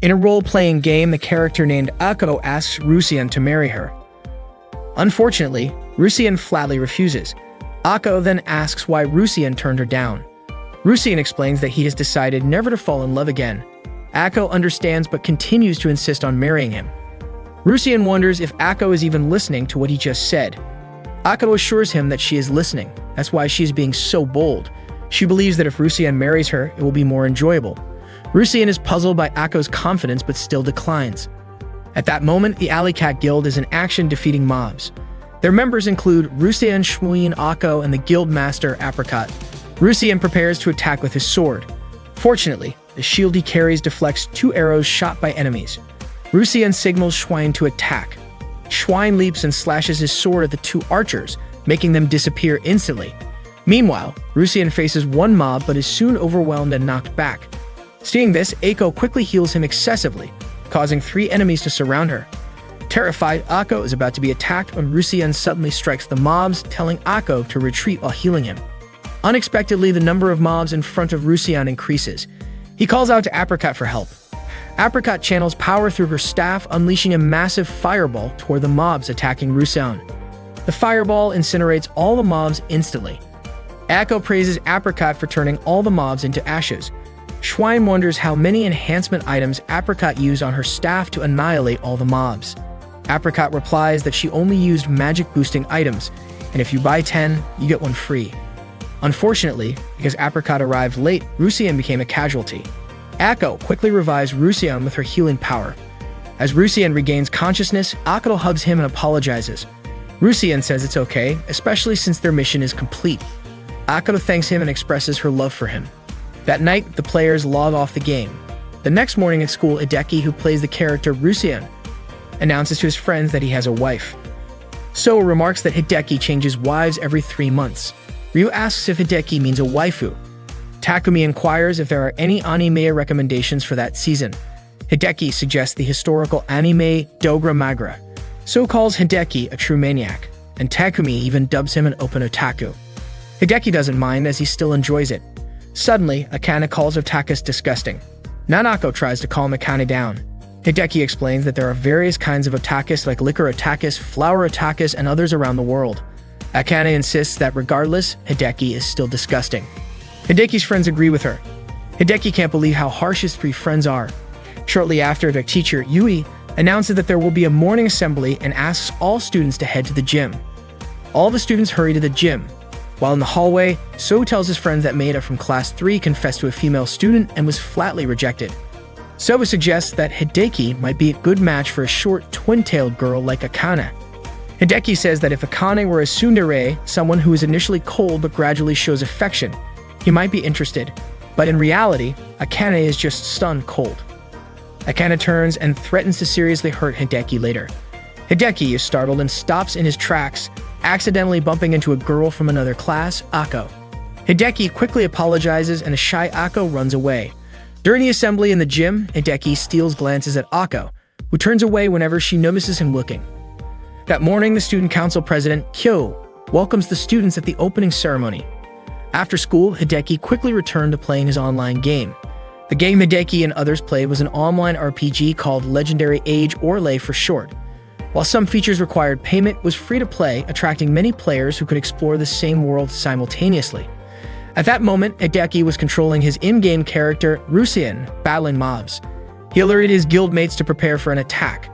In a role-playing game, the character named Ako asks Rusian to marry her. Unfortunately, Rusian flatly refuses. Ako then asks why Rusian turned her down. Rusian explains that he has decided never to fall in love again. Ako understands but continues to insist on marrying him. Rusian wonders if Ako is even listening to what he just said. Ako assures him that she is listening. That's why she is being so bold. She believes that if Rusian marries her, it will be more enjoyable. Rusian is puzzled by Ako's confidence but still declines. At that moment, the Alley Cat Guild is in action defeating mobs. Their members include Rusian, Shmuin, Ako, and the guild master Apricot. Rusian prepares to attack with his sword. Fortunately, the shield he carries deflects 2 arrows shot by enemies. Rusian signals Schwein to attack. Schwein leaps and slashes his sword at the 2 archers, making them disappear instantly. Meanwhile, Rusian faces one mob but is soon overwhelmed and knocked back. Seeing this, Ako quickly heals him excessively, causing 3 enemies to surround her. Terrified, Ako is about to be attacked when Rusian suddenly strikes the mobs, telling Ako to retreat while healing him. Unexpectedly, the number of mobs in front of Rusian increases. He calls out to Apricot for help. Apricot channels power through her staff, unleashing a massive fireball toward the mobs attacking Rusian. The fireball incinerates all the mobs instantly. Ako praises Apricot for turning all the mobs into ashes. Schwein wonders how many enhancement items Apricot used on her staff to annihilate all the mobs. Apricot replies that she only used magic-boosting items, and if you buy 10, you get 1 free. Unfortunately, because Apricot arrived late, Rusian became a casualty. Ako quickly revives Rusian with her healing power. As Rusian regains consciousness, Ako hugs him and apologizes. Rusian says it's okay, especially since their mission is complete. Ako thanks him and expresses her love for him. That night, the players log off the game. The next morning at school, Hideki, who plays the character Rusian, announces to his friends that he has a wife. So remarks that Hideki changes wives every 3 months. Ryu asks if Hideki means a waifu. Takumi inquires if there are any anime recommendations for that season. Hideki suggests the historical anime Dogra Magra. So calls Hideki a true maniac, and Takumi even dubs him an open otaku. Hideki doesn't mind as he still enjoys it. Suddenly, Akane calls Otakus disgusting. Nanako tries to calm Akane down. Hideki explains that there are various kinds of otakus like liquor otakus, flower otakus, and others around the world. Akane insists that regardless, Hideki is still disgusting. Hideki's friends agree with her. Hideki can't believe how harsh his 3 friends are. Shortly after, their teacher, Yui, announces that there will be a morning assembly and asks all students to head to the gym. All the students hurry to the gym. While in the hallway, So tells his friends that Maeda from class 3 confessed to a female student and was flatly rejected. So suggests that Hideki might be a good match for a short, twin-tailed girl like Akane. Hideki says that if Akane were a tsundere, someone who is initially cold but gradually shows affection, he might be interested. But in reality, Akane is just stone cold. Akane turns and threatens to seriously hurt Hideki later. Hideki is startled and stops in his tracks, accidentally bumping into a girl from another class, Ako. Hideki quickly apologizes and a shy Ako runs away. During the assembly in the gym, Hideki steals glances at Ako, who turns away whenever she notices him looking. That morning, the student council president, Kyo, welcomes the students at the opening ceremony. After school, Hideki quickly returned to playing his online game. The game Hideki and others played was an online RPG called Legendary Age Orlais for short. While some features required payment, it was free to play, attracting many players who could explore the same world simultaneously. At that moment, Hideki was controlling his in-game character, Rusian, battling mobs. He alerted his guildmates to prepare for an attack.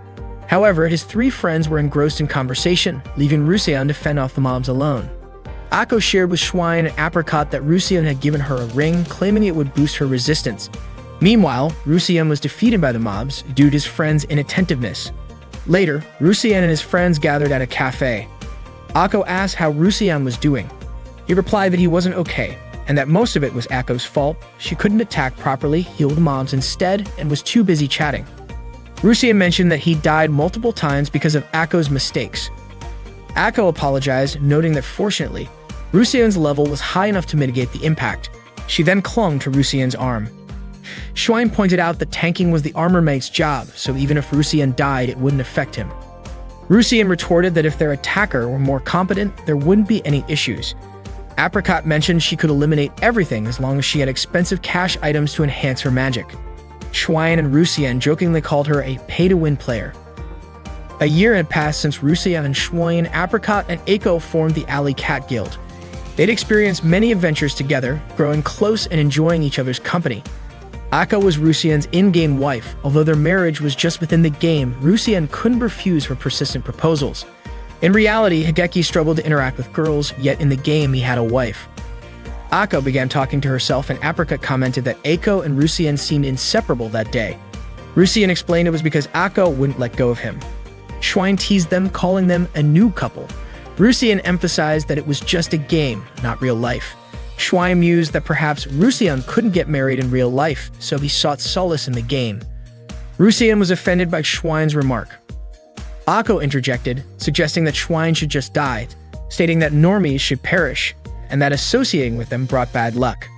However, his 3 friends were engrossed in conversation, leaving Rusian to fend off the mobs alone. Ako shared with Schwein and Apricot that Rusian had given her a ring, claiming it would boost her resistance. Meanwhile, Rusian was defeated by the mobs due to his friends' inattentiveness. Later, Rusian and his friends gathered at a cafe. Ako asked how Rusian was doing. He replied that he wasn't okay, and that most of it was Ako's fault. She couldn't attack properly, heal the mobs instead, and was too busy chatting. Rusian mentioned that he died multiple times because of Ako's mistakes. Ako apologized, noting that fortunately, Rusian's level was high enough to mitigate the impact. She then clung to Rusian's arm. Schwein pointed out that tanking was the armor mate's job, so even if Rusian died, it wouldn't affect him. Rusian retorted that if their attacker were more competent, there wouldn't be any issues. Apricot mentioned she could eliminate everything as long as she had expensive cash items to enhance her magic. Schwein and Rusien jokingly called her a pay-to-win player. A year had passed since Rusien and Schwein, Apricot, and Aiko formed the Alley Cat Guild. They'd experienced many adventures together, growing close and enjoying each other's company. Aiko was Rusien's in-game wife. Although their marriage was just within the game, Rusien couldn't refuse her persistent proposals. In reality, Hideki struggled to interact with girls, yet in the game he had a wife. Aiko began talking to herself, and Apricot commented that Aiko and Rusien seemed inseparable that day. Rusien explained it was because Aiko wouldn't let go of him. Schwein teased them, calling them a new couple. Rusien emphasized that it was just a game, not real life. Schwein mused that perhaps Rusien couldn't get married in real life, so he sought solace in the game. Rusien was offended by Schwein's remark. Aiko interjected, suggesting that Schwein should just die, stating that normies should perish, and that associating with them brought bad luck.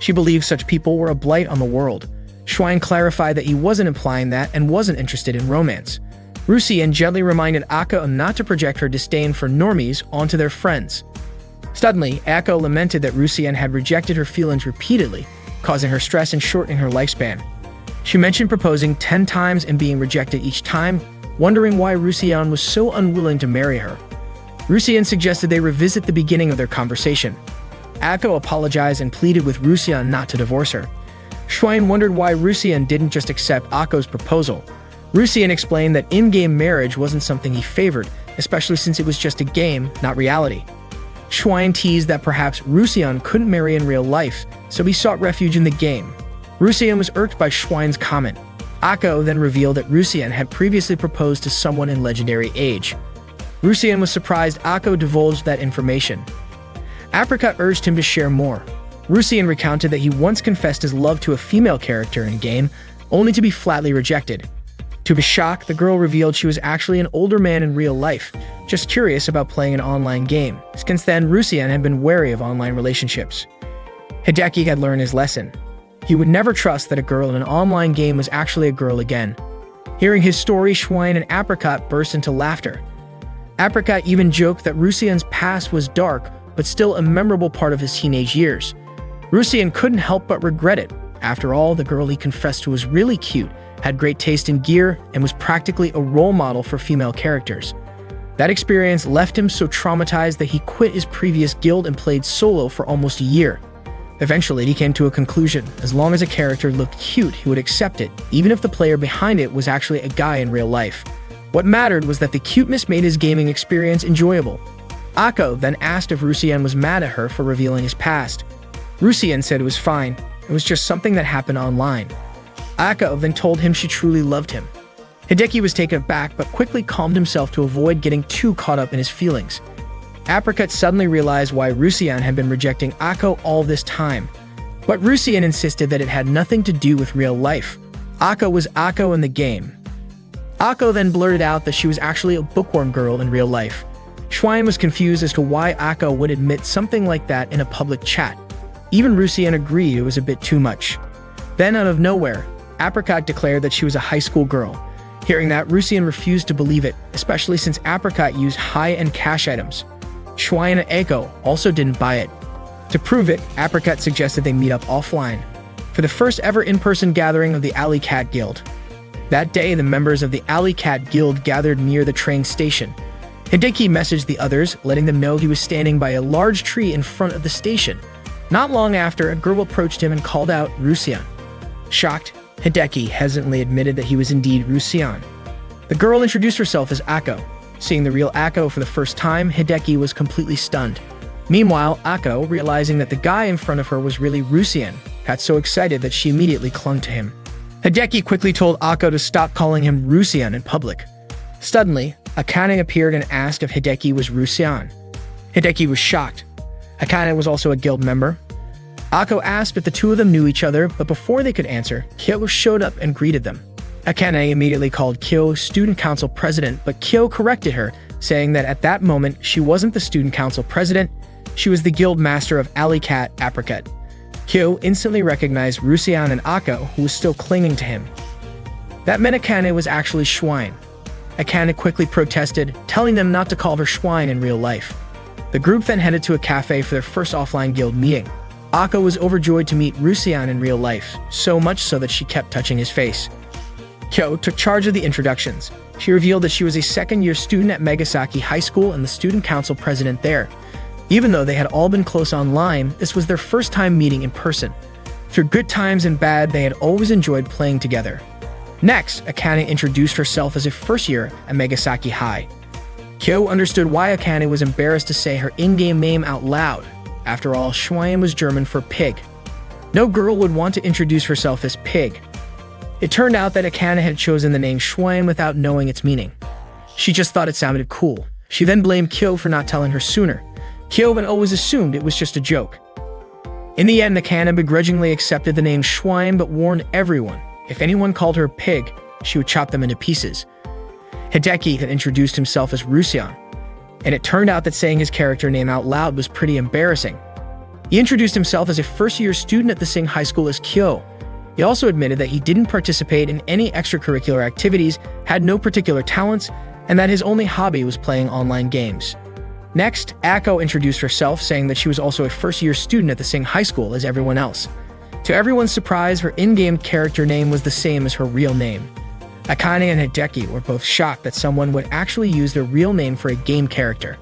She believed such people were a blight on the world. Schwein clarified that he wasn't implying that and wasn't interested in romance. Rusien gently reminded Aiko not to project her disdain for normies onto their friends. Suddenly, Aiko lamented that Rusien had rejected her feelings repeatedly, causing her stress and shortening her lifespan. She mentioned proposing 10 times and being rejected each time, wondering why Rusien was so unwilling to marry her. Rusien suggested they revisit the beginning of their conversation. Aiko apologized and pleaded with Rusien not to divorce her. Schwein wondered why Rusien didn't just accept Aiko's proposal. Rusien explained that in-game marriage wasn't something he favored, especially since it was just a game, not reality. Schwein teased that perhaps Rusien couldn't marry in real life, so he sought refuge in the game. Rusien was irked by Schwein's comment. Aiko then revealed that Rusien had previously proposed to someone in Legendary Age. Rusien was surprised Aiko divulged that information. Apricot urged him to share more. Rusien recounted that he once confessed his love to a female character in-game, only to be flatly rejected. To his shock, the girl revealed she was actually an older man in real life, just curious about playing an online game. Since then, Rusien had been wary of online relationships. Hideki had learned his lesson. He would never trust that a girl in an online game was actually a girl again. Hearing his story, Schwein and Apricot burst into laughter. Apricot even joked that Rusien's past was dark, but still a memorable part of his teenage years. Rusien couldn't help but regret it. After all, the girl he confessed to was really cute, had great taste in gear, and was practically a role model for female characters. That experience left him so traumatized that he quit his previous guild and played solo for almost a year. Eventually, he came to a conclusion. As long as a character looked cute, he would accept it, even if the player behind it was actually a guy in real life. What mattered was that the cuteness made his gaming experience enjoyable. Aiko then asked if Rusien was mad at her for revealing his past. Rusien said it was fine. It was just something that happened online. Aiko then told him she truly loved him. Hideki was taken aback but quickly calmed himself to avoid getting too caught up in his feelings. Apricot suddenly realized why Rusien had been rejecting Aiko all this time. But Rusien insisted that it had nothing to do with real life. Aiko was Aiko in the game. Aiko then blurted out that she was actually a bookworm girl in real life. Schwein was confused as to why Aiko would admit something like that in a public chat. Even Rusien agreed it was a bit too much. Then out of nowhere, Apricot declared that she was a high school girl. Hearing that, Rusien refused to believe it, especially since Apricot used high-end cash items. Schwein and Aiko also didn't buy it. To prove it, Apricot suggested they meet up offline for the first ever in-person gathering of the Alley Cat Guild. That day, the members of the Alley Cat Guild gathered near the train station. Hideki messaged the others, letting them know he was standing by a large tree in front of the station. Not long after, a girl approached him and called out Rusien. Shocked, Hideki hesitantly admitted that he was indeed Rusien. The girl introduced herself as Aiko. Seeing the real Aiko for the first time, Hideki was completely stunned. Meanwhile, Aiko, realizing that the guy in front of her was really Rusien, got so excited that she immediately clung to him. Hideki quickly told Aiko to stop calling him Rusien in public. Suddenly, Akane appeared and asked if Hideki was Rusien. Hideki was shocked. Akane was also a guild member. Aiko asked if the two of them knew each other, but before they could answer, Kyo showed up and greeted them. Akane immediately called Kyo student council president, but Kyo corrected her, saying that at that moment, she wasn't the student council president, she was the guild master of Alley Cat Apricot. Kyo instantly recognized Rusien and Aiko, who was still clinging to him. That meant Akane was actually Schwein. Akane quickly protested, telling them not to call her Schwein in real life. The group then headed to a cafe for their first offline guild meeting. Ako was overjoyed to meet Rusian in real life, so much so that she kept touching his face. Kyo took charge of the introductions. She revealed that she was a second-year student at Megasaki High School and the student council president there. Even though they had all been close online, this was their first time meeting in person. Through good times and bad, they had always enjoyed playing together. Next, Akane introduced herself as a first year at Megasaki High. Kyo understood why Akane was embarrassed to say her in-game name out loud. After all, Schwein was German for pig. No girl would want to introduce herself as pig. It turned out that Akane had chosen the name Schwein without knowing its meaning. She just thought it sounded cool. She then blamed Kyo for not telling her sooner. Kyo had always assumed it was just a joke. In the end, Akane begrudgingly accepted the name Schwein but warned everyone, if anyone called her pig, she would chop them into pieces. Hideki had introduced himself as Rusian, and it turned out that saying his character name out loud was pretty embarrassing. He introduced himself as a first-year student at the same high school as Kyo. He also admitted that he didn't participate in any extracurricular activities, had no particular talents, and that his only hobby was playing online games. Next, Ako introduced herself, saying that she was also a first-year student at the same high school as everyone else. To everyone's surprise, her in-game character name was the same as her real name. Akane and Hideki were both shocked that someone would actually use their real name for a game character.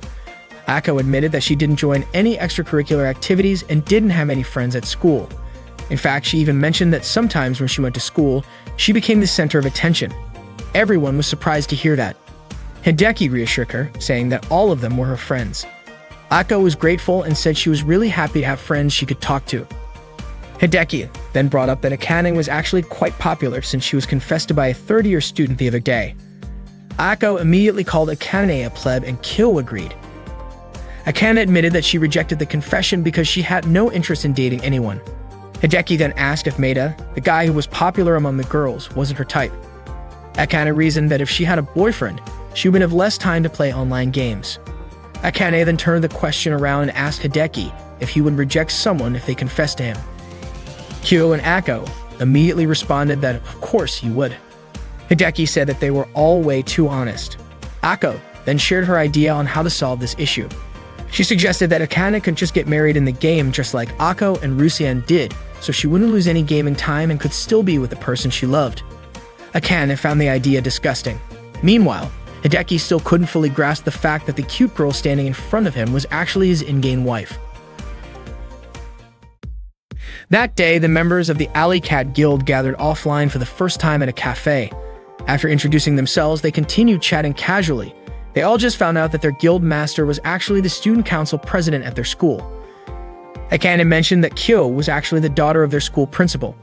Ako admitted that she didn't join any extracurricular activities and didn't have any friends at school. In fact, she even mentioned that sometimes when she went to school, she became the center of attention. Everyone was surprised to hear that. Hideki reassured her, saying that all of them were her friends. Ako was grateful and said she was really happy to have friends she could talk to. Hideki then brought up that Akane was actually quite popular since she was confessed to by a third-year student the other day. Ako immediately called Akane a pleb and Kyo agreed. Akane admitted that she rejected the confession because she had no interest in dating anyone. Hideki then asked if Maeda, the guy who was popular among the girls, wasn't her type. Akane reasoned that if she had a boyfriend, she would have less time to play online games. Akane then turned the question around and asked Hideki if he would reject someone if they confessed to him. Kyo and Ako immediately responded that of course he would. Hideki said that they were all way too honest. Ako then shared her idea on how to solve this issue. She suggested that Akane could just get married in the game just like Ako and Rusian did, so she wouldn't lose any gaming time and could still be with the person she loved. Akane found the idea disgusting. Meanwhile, Hideki still couldn't fully grasp the fact that the cute girl standing in front of him was actually his in-game wife. That day, the members of the Alley Cat Guild gathered offline for the first time at a cafe. After introducing themselves, they continued chatting casually. They all just found out that their guild master was actually the student council president at their school. Akane mentioned that Kyo was actually the daughter of their school principal.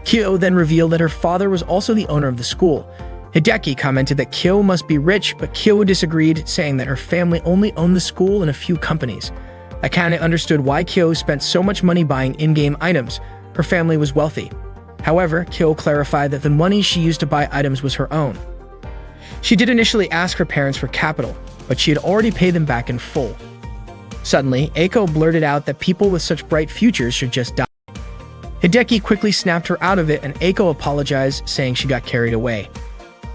Kyo then revealed that her father was also the owner of the school. Hideki commented that Kyo must be rich, but Kyo disagreed, saying that her family only owned the school and a few companies. Akane understood why Kyo spent so much money buying in-game items. Her family was wealthy. However, Kyo clarified that the money she used to buy items was her own. She did initially ask her parents for capital, but she had already paid them back in full. Suddenly, Ako blurted out that people with such bright futures should just die. Hideki quickly snapped her out of it and Ako apologized, saying she got carried away.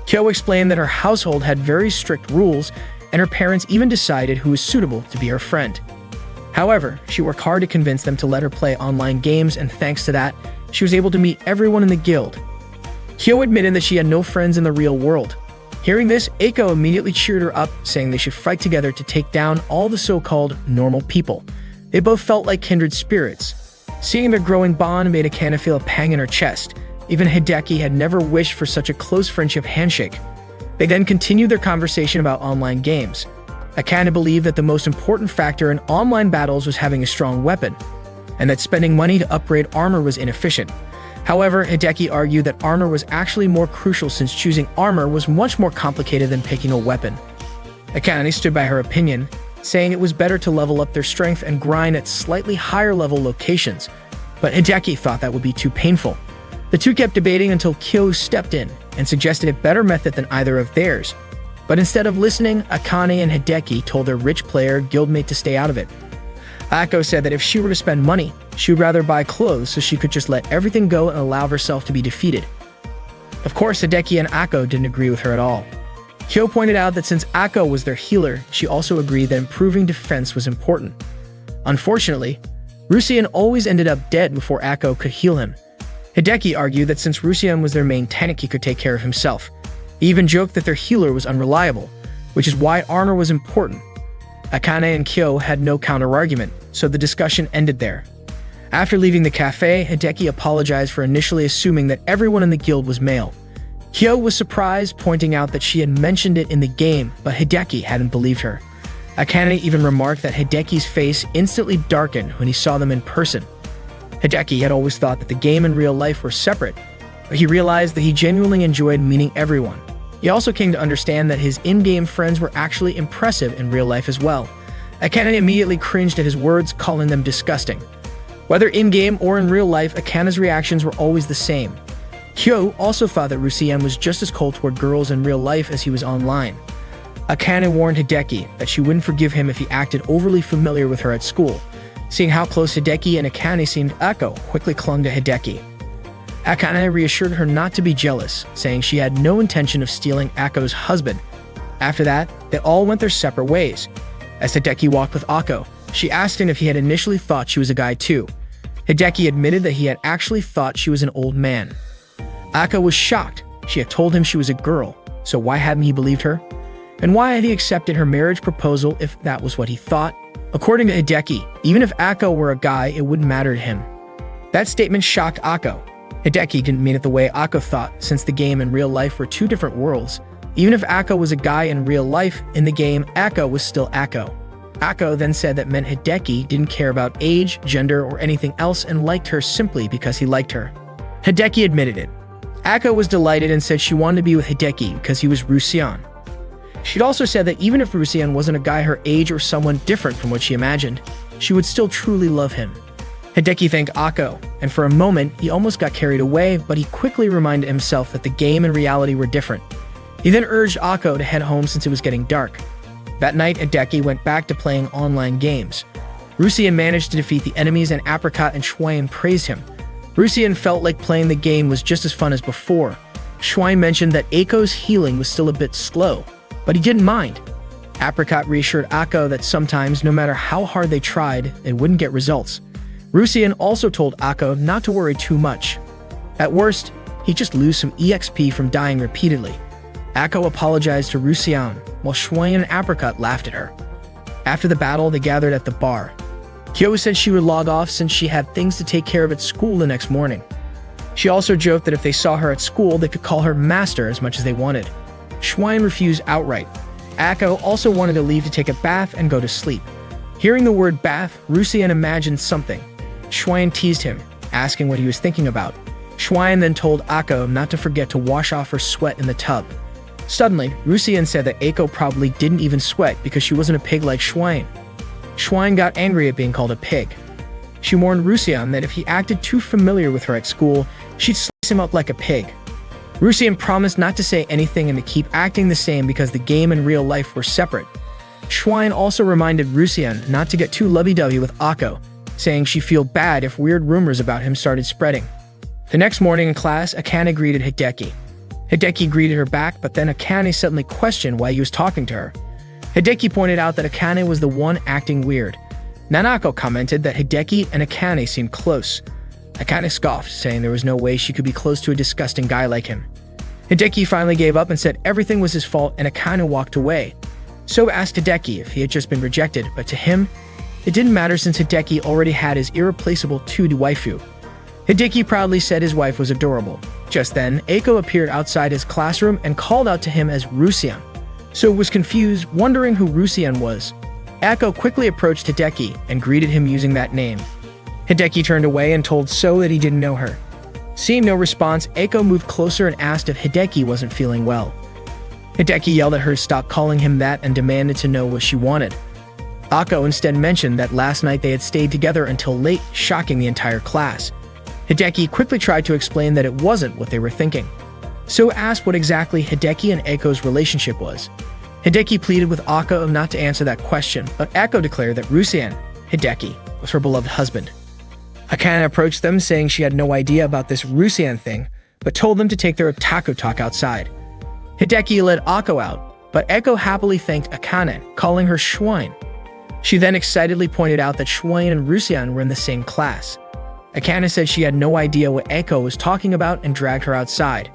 Kyo explained that her household had very strict rules, and her parents even decided who was suitable to be her friend. However, she worked hard to convince them to let her play online games, and thanks to that, she was able to meet everyone in the guild. Kyo admitted that she had no friends in the real world. Hearing this, Ako immediately cheered her up, saying they should fight together to take down all the so-called normal people. They both felt like kindred spirits. Seeing their growing bond made Akane feel a pang in her chest. Even Hideki had never wished for such a close friendship handshake. They then continued their conversation about online games. Akane believed that the most important factor in online battles was having a strong weapon, and that spending money to upgrade armor was inefficient. However, Hideki argued that armor was actually more crucial since choosing armor was much more complicated than picking a weapon. Akane stood by her opinion, saying it was better to level up their strength and grind at slightly higher level locations, but Hideki thought that would be too painful. The two kept debating until Kyo stepped in and suggested a better method than either of theirs. But instead of listening, Akane and Hideki told their rich player guildmate to stay out of it. Ako said that if she were to spend money, she would rather buy clothes so she could just let everything go and allow herself to be defeated. Of course, Hideki and Ako didn't agree with her at all. Kyo pointed out that since Ako was their healer, she also agreed that improving defense was important. Unfortunately, Rusian always ended up dead before Ako could heal him. Hideki argued that since Rusian was their main tank, he could take care of himself. He even joked that their healer was unreliable, which is why armor was important. Akane and Kyo had no counter-argument, so the discussion ended there. After leaving the cafe, Hideki apologized for initially assuming that everyone in the guild was male. Kyo was surprised, pointing out that she had mentioned it in the game, but Hideki hadn't believed her. Akane even remarked that Hideki's face instantly darkened when he saw them in person. Hideki had always thought that the game and real life were separate, but he realized that he genuinely enjoyed meeting everyone. He also came to understand that his in-game friends were actually impressive in real life as well. Akane immediately cringed at his words, calling them disgusting. Whether in-game or in real life, Akane's reactions were always the same. Kyo also thought that Rusian was just as cold toward girls in real life as he was online. Akane warned Hideki that she wouldn't forgive him if he acted overly familiar with her at school. Seeing how close Hideki and Akane seemed, Ako quickly clung to Hideki. Akane reassured her not to be jealous, saying she had no intention of stealing Ako's husband. After that, they all went their separate ways. As Hideki walked with Ako, she asked him if he had initially thought she was a guy too. Hideki admitted that he had actually thought she was an old man. Ako was shocked. She had told him she was a girl, so why hadn't he believed her? And why had he accepted her marriage proposal if that was what he thought? According to Hideki, even if Ako were a guy, it wouldn't matter to him. That statement shocked Ako. Hideki didn't mean it the way Ako thought, since the game and real life were two different worlds. Even if Ako was a guy in real life, in the game, Ako was still Ako. Ako then said that meant Hideki didn't care about age, gender, or anything else and liked her simply because he liked her. Hideki admitted it. Ako was delighted and said she wanted to be with Hideki because he was Rusian. She'd also said that even if Rusian wasn't a guy her age or someone different from what she imagined, she would still truly love him. Hideki thanked Ako, and for a moment, he almost got carried away, but he quickly reminded himself that the game and reality were different. He then urged Ako to head home since it was getting dark. That night, Hideki went back to playing online games. Rusian managed to defeat the enemies and Apricot and Schwein praised him. Rusian felt like playing the game was just as fun as before. Schwein mentioned that Ako's healing was still a bit slow, but he didn't mind. Apricot reassured Ako that sometimes, no matter how hard they tried, they wouldn't get results. Rusian also told Ako not to worry too much. At worst, he'd just lose some EXP from dying repeatedly. Ako apologized to Rusian, while Schwein and Apricot laughed at her. After the battle, they gathered at the bar. Kyo said she would log off since she had things to take care of at school the next morning. She also joked that if they saw her at school, they could call her master as much as they wanted. Schwein refused outright. Ako also wanted to leave to take a bath and go to sleep. Hearing the word bath, Rusian imagined something. Schwein teased him, asking what he was thinking about. Schwein then told Ako not to forget to wash off her sweat in the tub. Suddenly, Rusian said that Ako probably didn't even sweat because she wasn't a pig like Schwein. Schwein got angry at being called a pig. She warned Rusian that if he acted too familiar with her at school, she'd slice him up like a pig. Rusian promised not to say anything and to keep acting the same because the game and real life were separate. Schwein also reminded Rusian not to get too lovey-dovey with Ako, saying she'd feel bad if weird rumors about him started spreading. The next morning in class, Akane greeted Hideki. Hideki greeted her back, but then Akane suddenly questioned why he was talking to her. Hideki pointed out that Akane was the one acting weird. Nanako commented that Hideki and Akane seemed close. Akane scoffed, saying there was no way she could be close to a disgusting guy like him. Hideki finally gave up and said everything was his fault, and Akane walked away. So asked Hideki if he had just been rejected, but to him, it didn't matter since Hideki already had his irreplaceable 2D waifu. Hideki proudly said his wife was adorable. Just then, Ako appeared outside his classroom and called out to him as Rusian. So was confused, wondering who Rusian was. Ako quickly approached Hideki and greeted him using that name. Hideki turned away and told So that he didn't know her. Seeing no response, Ako moved closer and asked if Hideki wasn't feeling well. Hideki yelled at her to stop calling him that and demanded to know what she wanted. Ako instead mentioned that last night they had stayed together until late, shocking the entire class. Hideki quickly tried to explain that it wasn't what they were thinking. So asked what exactly Hideki and Ako's relationship was. Hideki pleaded with Ako not to answer that question, but Ako declared that Rusian, Hideki, was her beloved husband. Akane approached them, saying she had no idea about this Rusian thing, but told them to take their otaku talk outside. Hideki led Ako out, but Ako happily thanked Akane, calling her Schwein. She then excitedly pointed out that Shuain and Rusian were in the same class. Akane said she had no idea what Eiko was talking about and dragged her outside.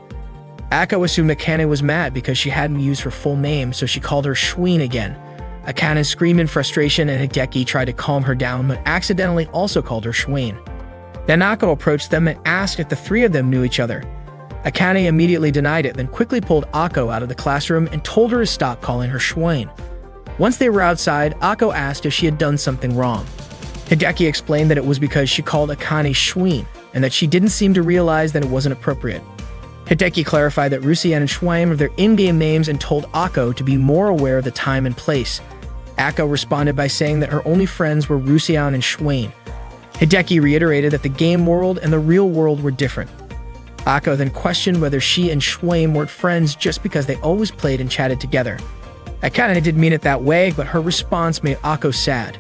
Akane assumed Akane was mad because she hadn't used her full name, so she called her Shuin again. Akane screamed in frustration and Hideki tried to calm her down but accidentally also called her Shuin. Then Akane approached them and asked if the three of them knew each other. Akane immediately denied it, then quickly pulled Akane out of the classroom and told her to stop calling her Shuin. Once they were outside, Akane asked if she had done something wrong. Hideki explained that it was because she called Akane Shuin, and that she didn't seem to realize that it wasn't appropriate. Hideki clarified that Rusian and Shuin were their in-game names and told Akane to be more aware of the time and place. Akane responded by saying that her only friends were Rusian and Shuin. Hideki reiterated that the game world and the real world were different. Akane then questioned whether she and Shuin weren't friends just because they always played and chatted together. Akane didn't mean it that way, but her response made Akane sad.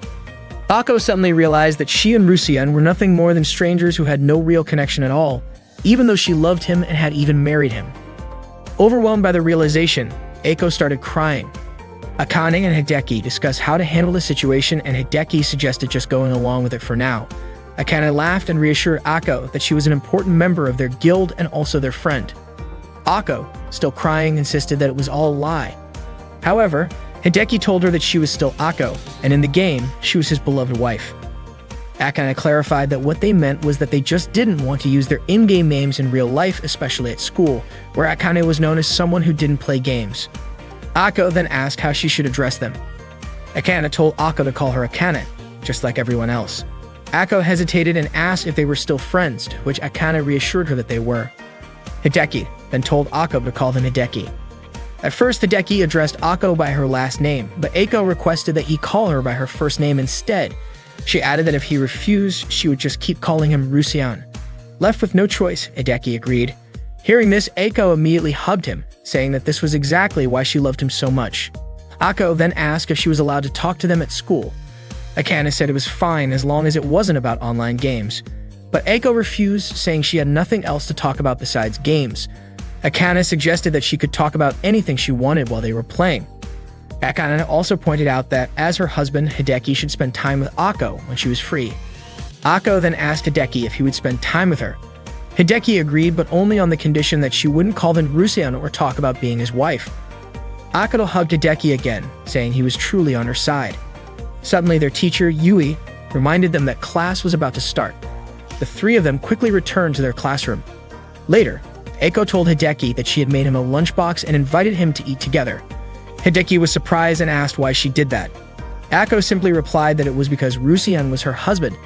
Akane suddenly realized that she and Rusian were nothing more than strangers who had no real connection at all, even though she loved him and had even married him. Overwhelmed by the realization, Eiko started crying. Akane and Hideki discussed how to handle the situation, and Hideki suggested just going along with it for now. Akane laughed and reassured Akane that she was an important member of their guild and also their friend. Akane, still crying, insisted that it was all a lie. However, Hideki told her that she was still Akane, and in the game, she was his beloved wife. Akane clarified that what they meant was that they just didn't want to use their in-game names in real life, especially at school, where Akane was known as someone who didn't play games. Akane then asked how she should address them. Akane told Akane to call her Akane, just like everyone else. Akane hesitated and asked if they were still friends, to which Akane reassured her that they were. Hideki then told Akane to call them Hideki. At first, Hideki addressed Akane by her last name, but Eiko requested that he call her by her first name instead. She added that if he refused, she would just keep calling him Rusian. Left with no choice, Hideki agreed. Hearing this, Eiko immediately hugged him, saying that this was exactly why she loved him so much. Akane then asked if she was allowed to talk to them at school. Akane said it was fine as long as it wasn't about online games. But Eiko refused, saying she had nothing else to talk about besides games. Akane suggested that she could talk about anything she wanted while they were playing. Akane also pointed out that, as her husband, Hideki should spend time with Akane when she was free. Akane then asked Hideki if he would spend time with her. Hideki agreed, but only on the condition that she wouldn't call him Rusian or talk about being his wife. Akane hugged Hideki again, saying he was truly on her side. Suddenly, their teacher, Yui, reminded them that class was about to start. The three of them quickly returned to their classroom. Later, Eiko told Hideki that she had made him a lunchbox and invited him to eat together. Hideki was surprised and asked why she did that. Akane simply replied that it was because Rusian was her husband.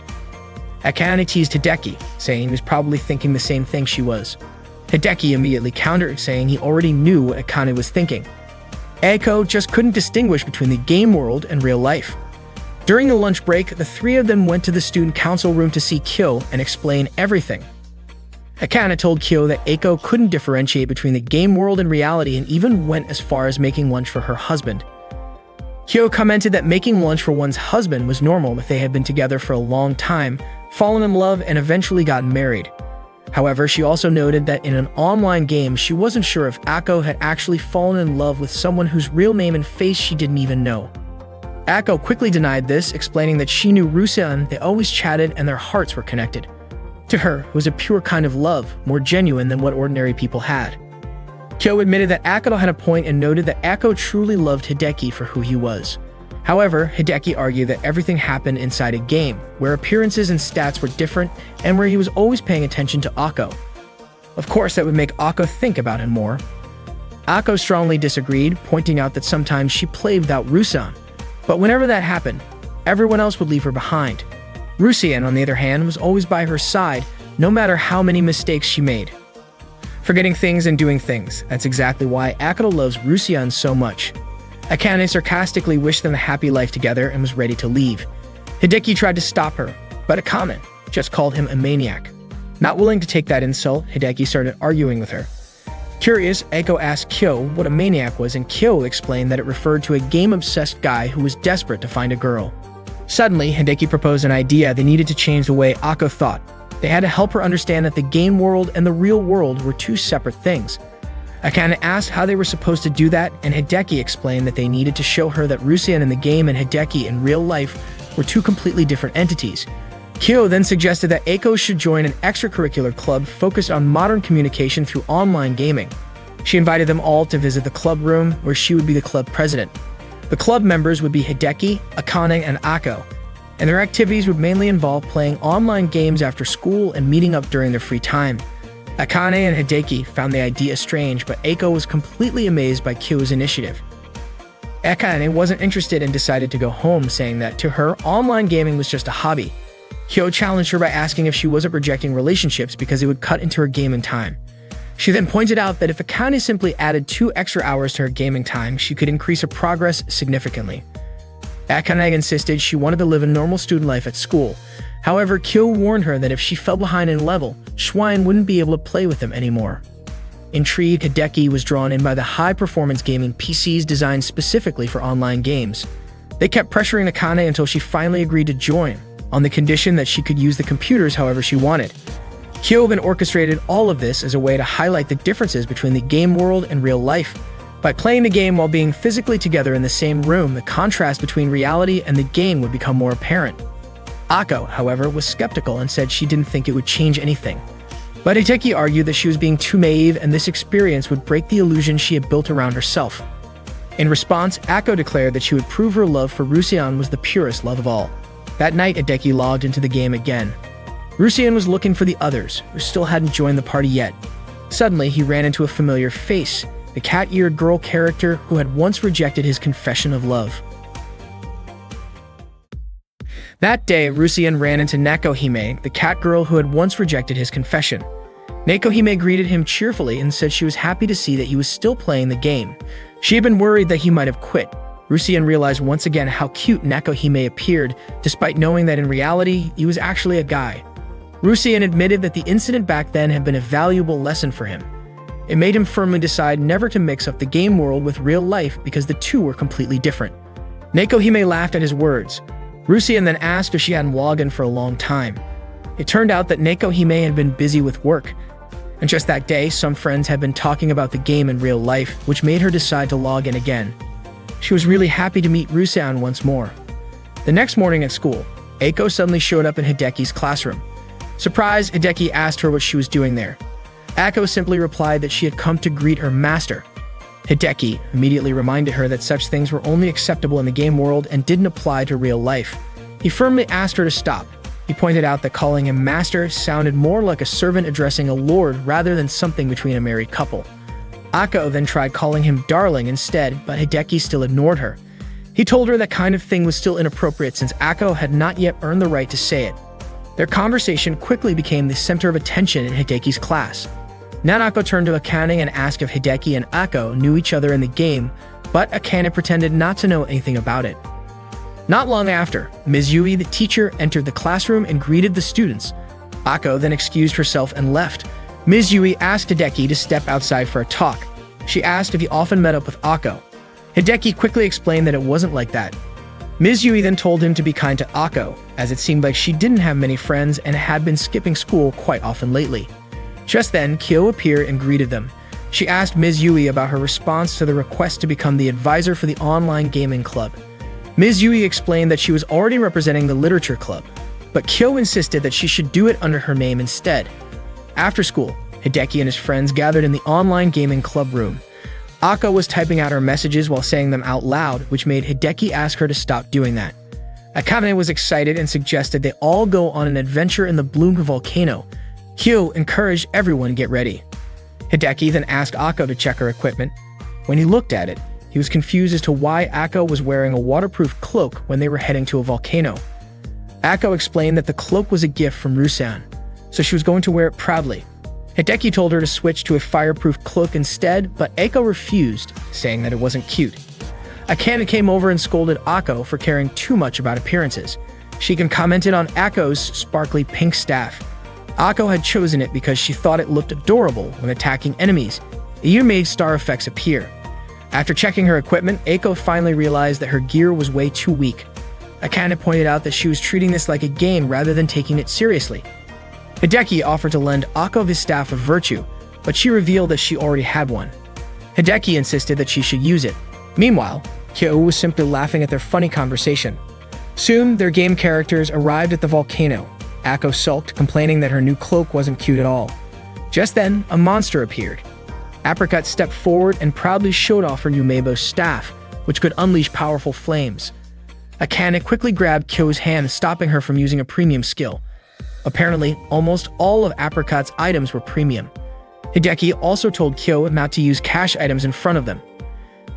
Akane teased Hideki, saying he was probably thinking the same thing she was. Hideki immediately countered, saying he already knew what Akane was thinking. Eiko just couldn't distinguish between the game world and real life. During the lunch break, the three of them went to the student council room to see Kyo and explain everything. Akane told Kyo that Eiko couldn't differentiate between the game world and reality and even went as far as making lunch for her husband. Kyo commented that making lunch for one's husband was normal if they had been together for a long time, fallen in love, and eventually gotten married. However, she also noted that in an online game, she wasn't sure if Akane had actually fallen in love with someone whose real name and face she didn't even know. Akane quickly denied this, explaining that she knew Rusian, they always chatted, and their hearts were connected. To her, it was a pure kind of love, more genuine than what ordinary people had. Kyo admitted that Akane had a point and noted that Akane truly loved Hideki for who he was. However, Hideki argued that everything happened inside a game, where appearances and stats were different, and where he was always paying attention to Akane. Of course, that would make Akane think about him more. Akane strongly disagreed, pointing out that sometimes she played without Rusian, but whenever that happened, everyone else would leave her behind. Rusian, on the other hand, was always by her side, no matter how many mistakes she made. Forgetting things and doing things, that's exactly why Akane loves Rusian so much. Akane sarcastically wished them a happy life together and was ready to leave. Hideki tried to stop her, but Akane just called him a maniac. Not willing to take that insult, Hideki started arguing with her. Curious, Eiko asked Kyo what a maniac was, and Kyo explained that it referred to a game-obsessed guy who was desperate to find a girl. Suddenly, Hideki proposed an idea they needed to change the way Akane thought. They had to help her understand that the game world and the real world were two separate things. Akane asked how they were supposed to do that, and Hideki explained that they needed to show her that Rusian in the game and Hideki in real life were two completely different entities. Kyo then suggested that Eiko should join an extracurricular club focused on modern communication through online gaming. She invited them all to visit the club room, where she would be the club president. The club members would be Hideki, Akane, and Ako, and their activities would mainly involve playing online games after school and meeting up during their free time. Akane and Hideki found the idea strange, but Eiko was completely amazed by Kyo's initiative. Akane wasn't interested and decided to go home, saying that to her, online gaming was just a hobby. Kyo challenged her by asking if she wasn't rejecting relationships because it would cut into her gaming time. She then pointed out that if Akane simply added 2 extra hours to her gaming time, she could increase her progress significantly. Akane insisted she wanted to live a normal student life at school. However, Kyo warned her that if she fell behind in level, Schwein wouldn't be able to play with them anymore. Intrigued, Hideki was drawn in by the high-performance gaming PCs designed specifically for online games. They kept pressuring Akane until she finally agreed to join, on the condition that she could use the computers however she wanted. Kyo then orchestrated all of this as a way to highlight the differences between the game world and real life. By playing the game while being physically together in the same room, the contrast between reality and the game would become more apparent. Ako, however, was skeptical and said she didn't think it would change anything. But Hideki argued that she was being too naive and this experience would break the illusion she had built around herself. In response, Ako declared that she would prove her love for Rusian was the purest love of all. That night, Hideki logged into the game again. Rusian was looking for the others, who still hadn't joined the party yet. Suddenly, he ran into a familiar face, the cat-eared girl character who had once rejected his confession of love. That day, Rusian ran into Nekohime, the cat girl who had once rejected his confession. Nekohime greeted him cheerfully and said she was happy to see that he was still playing the game. She had been worried that he might have quit. Rusian realized once again how cute Nekohime appeared, despite knowing that in reality, he was actually a guy. Rusian admitted that the incident back then had been a valuable lesson for him. It made him firmly decide never to mix up the game world with real life because the two were completely different. Nekohime laughed at his words. Rusian then asked if she hadn't logged in for a long time. It turned out that Nekohime had been busy with work, and just that day, some friends had been talking about the game in real life, which made her decide to log in again. She was really happy to meet Rusian once more. The next morning at school, Eiko suddenly showed up in Hideki's classroom. Surprised, Hideki asked her what she was doing there. Ako simply replied that she had come to greet her master. Hideki immediately reminded her that such things were only acceptable in the game world and didn't apply to real life. He firmly asked her to stop. He pointed out that calling him master sounded more like a servant addressing a lord rather than something between a married couple. Ako then tried calling him darling instead, but Hideki still ignored her. He told her that kind of thing was still inappropriate since Ako had not yet earned the right to say it. Their conversation quickly became the center of attention in Hideki's class. Nanako turned to Akane and asked if Hideki and Ako knew each other in the game, but Akane pretended not to know anything about it. Not long after, Ms. Yui, the teacher, entered the classroom and greeted the students. Ako then excused herself and left. Ms. Yui asked Hideki to step outside for a talk. She asked if he often met up with Ako. Hideki quickly explained that it wasn't like that. Ms. Yui then told him to be kind to Ako, as it seemed like she didn't have many friends and had been skipping school quite often lately. Just then, Kyo appeared and greeted them. She asked Ms. Yui about her response to the request to become the advisor for the online gaming club. Ms. Yui explained that she was already representing the literature club, but Kyo insisted that she should do it under her name instead. After school, Hideki and his friends gathered in the online gaming club room. Ako was typing out her messages while saying them out loud, which made Hideki ask her to stop doing that. Akane was excited and suggested they all go on an adventure in the Bloom volcano. Kyo encouraged everyone to get ready. Hideki then asked Ako to check her equipment. When he looked at it, he was confused as to why Ako was wearing a waterproof cloak when they were heading to a volcano. Ako explained that the cloak was a gift from Rusan, so she was going to wear it proudly. Hideki told her to switch to a fireproof cloak instead, but Ako refused, saying that it wasn't cute. Akane came over and scolded Ako for caring too much about appearances. She even commented on Ako's sparkly pink staff. Ako had chosen it because she thought it looked adorable when attacking enemies. It even made star effects appear. After checking her equipment, Ako finally realized that her gear was way too weak. Akane pointed out that she was treating this like a game rather than taking it seriously. Hideki offered to lend Ako his staff of virtue, but she revealed that she already had one. Hideki insisted that she should use it. Meanwhile, Kyo was simply laughing at their funny conversation. Soon, their game characters arrived at the volcano. Akko sulked, complaining that her new cloak wasn't cute at all. Just then, a monster appeared. Apricot stepped forward and proudly showed off her new Meibo's staff, which could unleash powerful flames. Akane quickly grabbed Kyo's hand, stopping her from using a premium skill. Apparently, almost all of Apricot's items were premium. Hideki also told Kyo not to use cash items in front of them.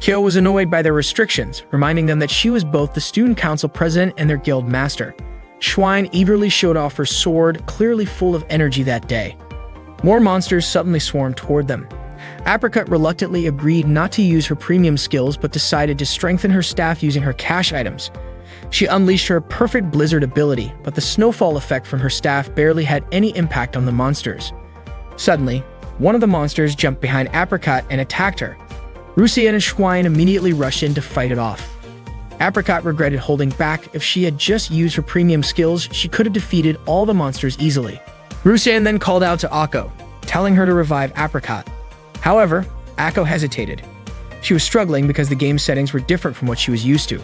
Kyo was annoyed by their restrictions, reminding them that she was both the student council president and their guild master. Schwein eagerly showed off her sword, clearly full of energy that day. More monsters suddenly swarmed toward them. Apricot reluctantly agreed not to use her premium skills but decided to strengthen her staff using her cash items. She unleashed her perfect blizzard ability, but the snowfall effect from her staff barely had any impact on the monsters. Suddenly, one of the monsters jumped behind Apricot and attacked her. Rusien and Schwein immediately rushed in to fight it off. Apricot regretted holding back. If she had just used her premium skills, she could have defeated all the monsters easily. Rusien then called out to Akko, telling her to revive Apricot. However, Akko hesitated. She was struggling because the game settings were different from what she was used to.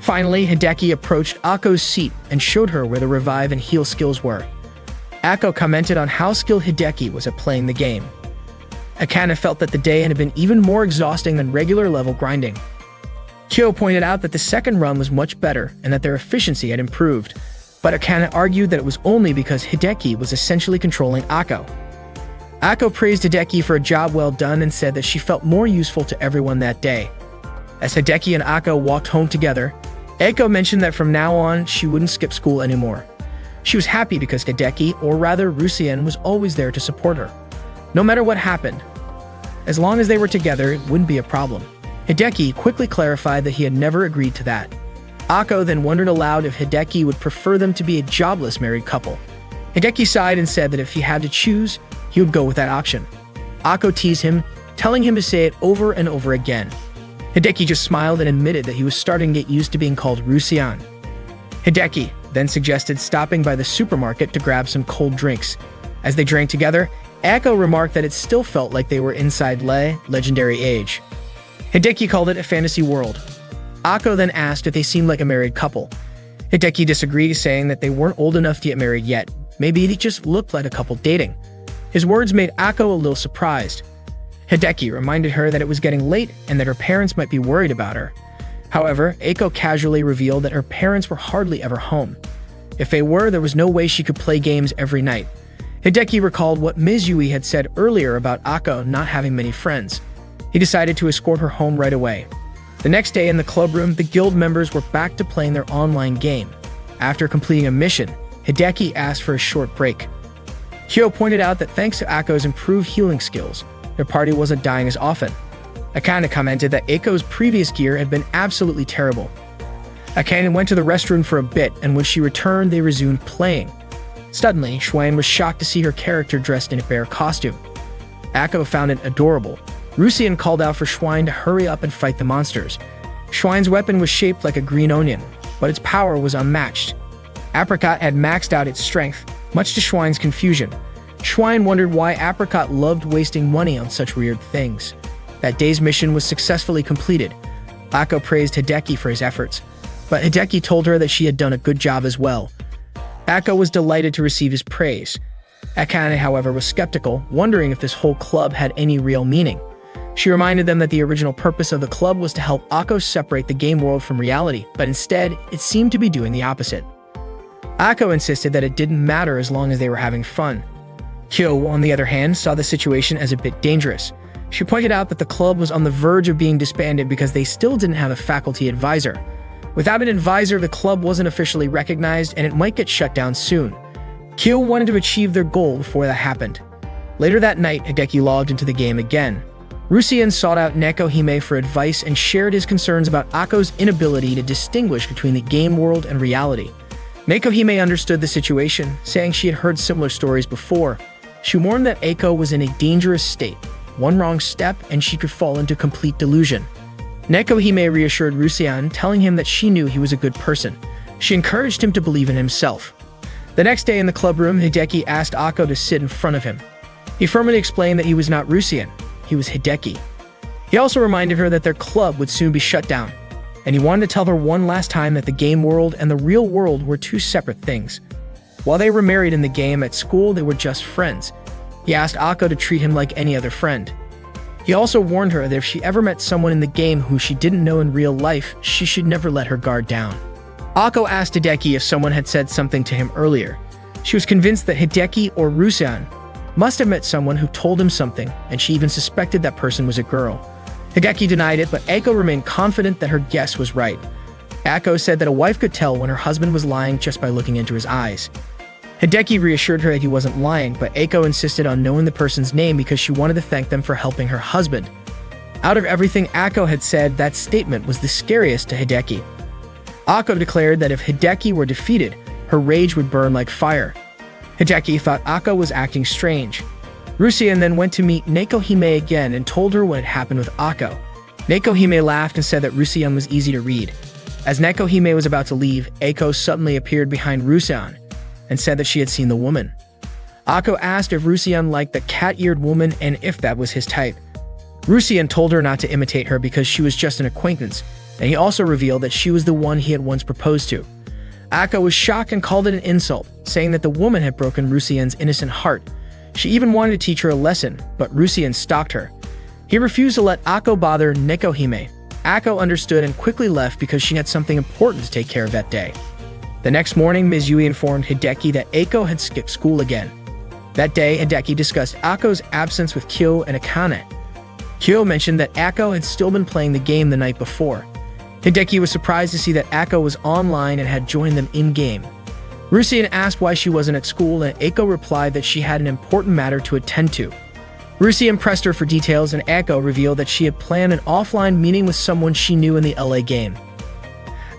Finally, Hideki approached Akko's seat and showed her where the revive and heal skills were. Akko commented on how skilled Hideki was at playing the game. Akane felt that the day had been even more exhausting than regular level grinding. Kyo pointed out that the second run was much better and that their efficiency had improved, but Akane argued that it was only because Hideki was essentially controlling Akko. Akko praised Hideki for a job well done and said that she felt more useful to everyone that day. As Hideki and Akko walked home together, Akko mentioned that from now on, she wouldn't skip school anymore. She was happy because Hideki, or rather Rusien, was always there to support her. No matter what happened, as long as they were together, it wouldn't be a problem. Hideki quickly clarified that he had never agreed to that. Akko then wondered aloud if Hideki would prefer them to be a jobless married couple. Hideki sighed and said that if he had to choose, he would go with that option. Akko teased him, telling him to say it over and over again. Hideki just smiled and admitted that he was starting to get used to being called Rusien. Hideki then suggested stopping by the supermarket to grab some cold drinks. As they drank together, Akko remarked that it still felt like they were inside legendary age. Hideki called it a fantasy world. Akko then asked if they seemed like a married couple. Hideki disagreed, saying that they weren't old enough to get married yet. Maybe they just looked like a couple dating. His words made Akko a little surprised. Hideki reminded her that it was getting late and that her parents might be worried about her. However, Akko casually revealed that her parents were hardly ever home. If they were, there was no way she could play games every night. Hideki recalled what Ms. Yui had said earlier about Akko not having many friends. He decided to escort her home right away. The next day in the club room, the guild members were back to playing their online game. After completing a mission, Hideki asked for a short break. Kyo pointed out that thanks to Akko's improved healing skills, their party wasn't dying as often. Akane commented that Akko's previous gear had been absolutely terrible. Akane went to the restroom for a bit, and when she returned, they resumed playing. Suddenly, Schwein was shocked to see her character dressed in a bear costume. Akko found it adorable. Rusien called out for Schwein to hurry up and fight the monsters. Schwein's weapon was shaped like a green onion, but its power was unmatched. Apricot had maxed out its strength, much to Schwein's confusion. Schwein wondered why Apricot loved wasting money on such weird things. That day's mission was successfully completed. Akko praised Hideki for his efforts, but Hideki told her that she had done a good job as well. Akko was delighted to receive his praise. Akane, however, was skeptical, wondering if this whole club had any real meaning. She reminded them that the original purpose of the club was to help Akko separate the game world from reality, but instead, it seemed to be doing the opposite. Akko insisted that it didn't matter as long as they were having fun. Kyo, on the other hand, saw the situation as a bit dangerous. She pointed out that the club was on the verge of being disbanded because they still didn't have a faculty advisor. Without an advisor, the club wasn't officially recognized and it might get shut down soon. Kyo wanted to achieve their goal before that happened. Later that night, Hideki logged into the game again. Rusien sought out Nekohime for advice and shared his concerns about Akko's inability to distinguish between the game world and reality. Nekohime understood the situation, saying she had heard similar stories before. She warned that Akko was in a dangerous state. One wrong step and she could fall into complete delusion. Nekohime reassured Rusien, telling him that she knew he was a good person. She encouraged him to believe in himself. The next day in the club room, Hideki asked Akko to sit in front of him. He firmly explained that he was not Rusien, he was Hideki. He also reminded her that their club would soon be shut down, and he wanted to tell her one last time that the game world and the real world were two separate things. While they were married in the game, at school they were just friends. He asked Akko to treat him like any other friend. He also warned her that if she ever met someone in the game who she didn't know in real life, she should never let her guard down. Akko asked Hideki if someone had said something to him earlier. She was convinced that Hideki or Rusean must have met someone who told him something, and she even suspected that person was a girl. Hideki denied it, but Akko remained confident that her guess was right. Akko said that a wife could tell when her husband was lying just by looking into his eyes. Hideki reassured her that he wasn't lying, but Akko insisted on knowing the person's name because she wanted to thank them for helping her husband. Out of everything Akko had said, that statement was the scariest to Hideki. Akko declared that if Hideki were defeated, her rage would burn like fire. Hideki thought Akko was acting strange. Rusean then went to meet Nekohime again and told her what had happened with Akko. Nekohime laughed and said that Rusean was easy to read. As Nekohime was about to leave, Akko suddenly appeared behind Rusean and said that she had seen the woman. Akko asked if Rusean liked the cat-eared woman and if that was his type. Rusean told her not to imitate her because she was just an acquaintance, and he also revealed that she was the one he had once proposed to. Akko was shocked and called it an insult, saying that the woman had broken Rusean's innocent heart. She even wanted to teach her a lesson, but Rusean stopped her. He refused to let Akko bother Nekohime. Akko understood and quickly left because she had something important to take care of that day. The next morning, Ms. Yui informed Hideki that Akko had skipped school again. That day, Hideki discussed Akko's absence with Kyo and Akane. Kyo mentioned that Akko had still been playing the game the night before. Hideki was surprised to see that Akko was online and had joined them in-game. Rusean asked why she wasn't at school, and Akko replied that she had an important matter to attend to. Rusean pressed her for details, and Akko revealed that she had planned an offline meeting with someone she knew in the LA game.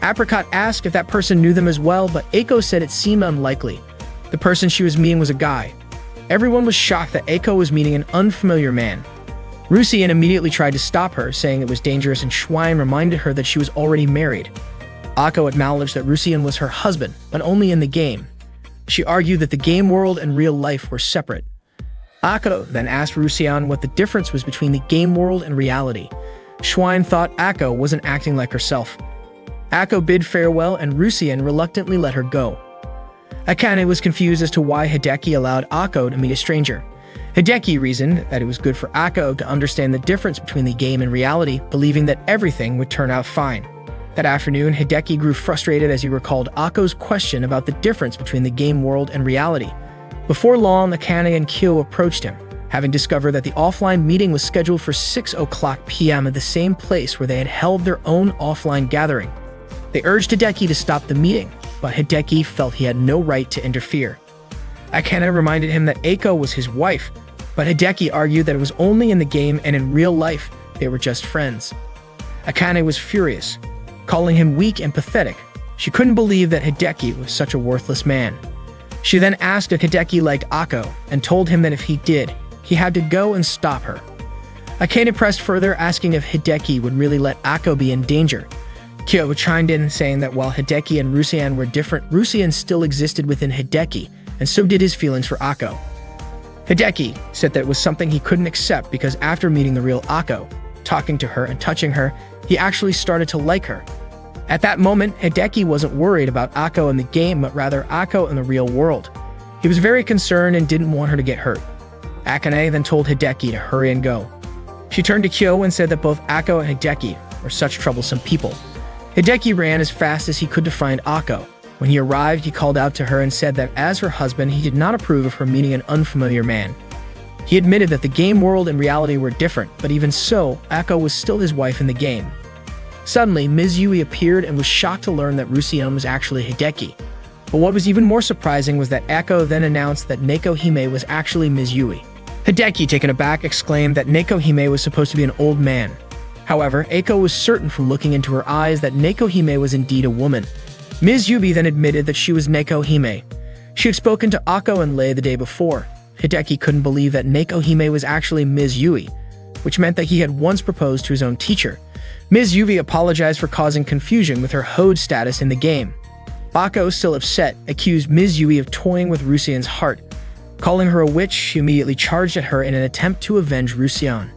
Apricot asked if that person knew them as well, but Akko said it seemed unlikely. The person she was meeting was a guy. Everyone was shocked that Akko was meeting an unfamiliar man. Rusean immediately tried to stop her, saying it was dangerous, and Schwein reminded her that she was already married. Akko acknowledged that Rusean was her husband, but only in the game. She argued that the game world and real life were separate. Akko then asked Rusean what the difference was between the game world and reality. Schwein thought Akko wasn't acting like herself. Akko bid farewell, and Rusean reluctantly let her go. Akane was confused as to why Hideki allowed Akko to meet a stranger. Hideki reasoned that it was good for Akko to understand the difference between the game and reality, believing that everything would turn out fine. That afternoon, Hideki grew frustrated as he recalled Akko's question about the difference between the game world and reality. Before long, Akane and Kyo approached him, having discovered that the offline meeting was scheduled for 6:00 p.m. at the same place where they had held their own offline gathering. They urged Hideki to stop the meeting, but Hideki felt he had no right to interfere. Akane reminded him that Akko was his wife, but Hideki argued that it was only in the game and in real life they were just friends. Akane was furious, calling him weak and pathetic. She couldn't believe that Hideki was such a worthless man. She then asked if Hideki liked Akko and told him that if he did, he had to go and stop her. Akane pressed further, asking if Hideki would really let Akko be in danger. Kyo chimed in, saying that while Hideki and Rusean were different, Rusean still existed within Hideki, and so did his feelings for Akko. Hideki said that it was something he couldn't accept because after meeting the real Akko, talking to her and touching her, he actually started to like her. At that moment, Hideki wasn't worried about Akko in the game, but rather Akko in the real world. He was very concerned and didn't want her to get hurt. Akane then told Hideki to hurry and go. She turned to Kyo and said that both Akko and Hideki were such troublesome people. Hideki ran as fast as he could to find Akko. When he arrived, he called out to her and said that as her husband, he did not approve of her meeting an unfamiliar man. He admitted that the game world and reality were different, but even so, Akko was still his wife in the game. Suddenly, Ms. Yui appeared and was shocked to learn that Rusean was actually Hideki. But what was even more surprising was that Akko then announced that Nekohime was actually Ms. Yui. Hideki, taken aback, exclaimed that Nekohime was supposed to be an old man. However, Akko was certain from looking into her eyes that Nekohime was indeed a woman. Ms. Yui then admitted that she was Nekohime. She had spoken to Akko and Lei the day before. Hideki couldn't believe that Nekohime was actually Ms. Yui, which meant that he had once proposed to his own teacher. Ms. Yui apologized for causing confusion with her Hode status in the game. Akko, still upset, accused Ms. Yui of toying with Rusean's heart. Calling her a witch, she immediately charged at her in an attempt to avenge Rusean.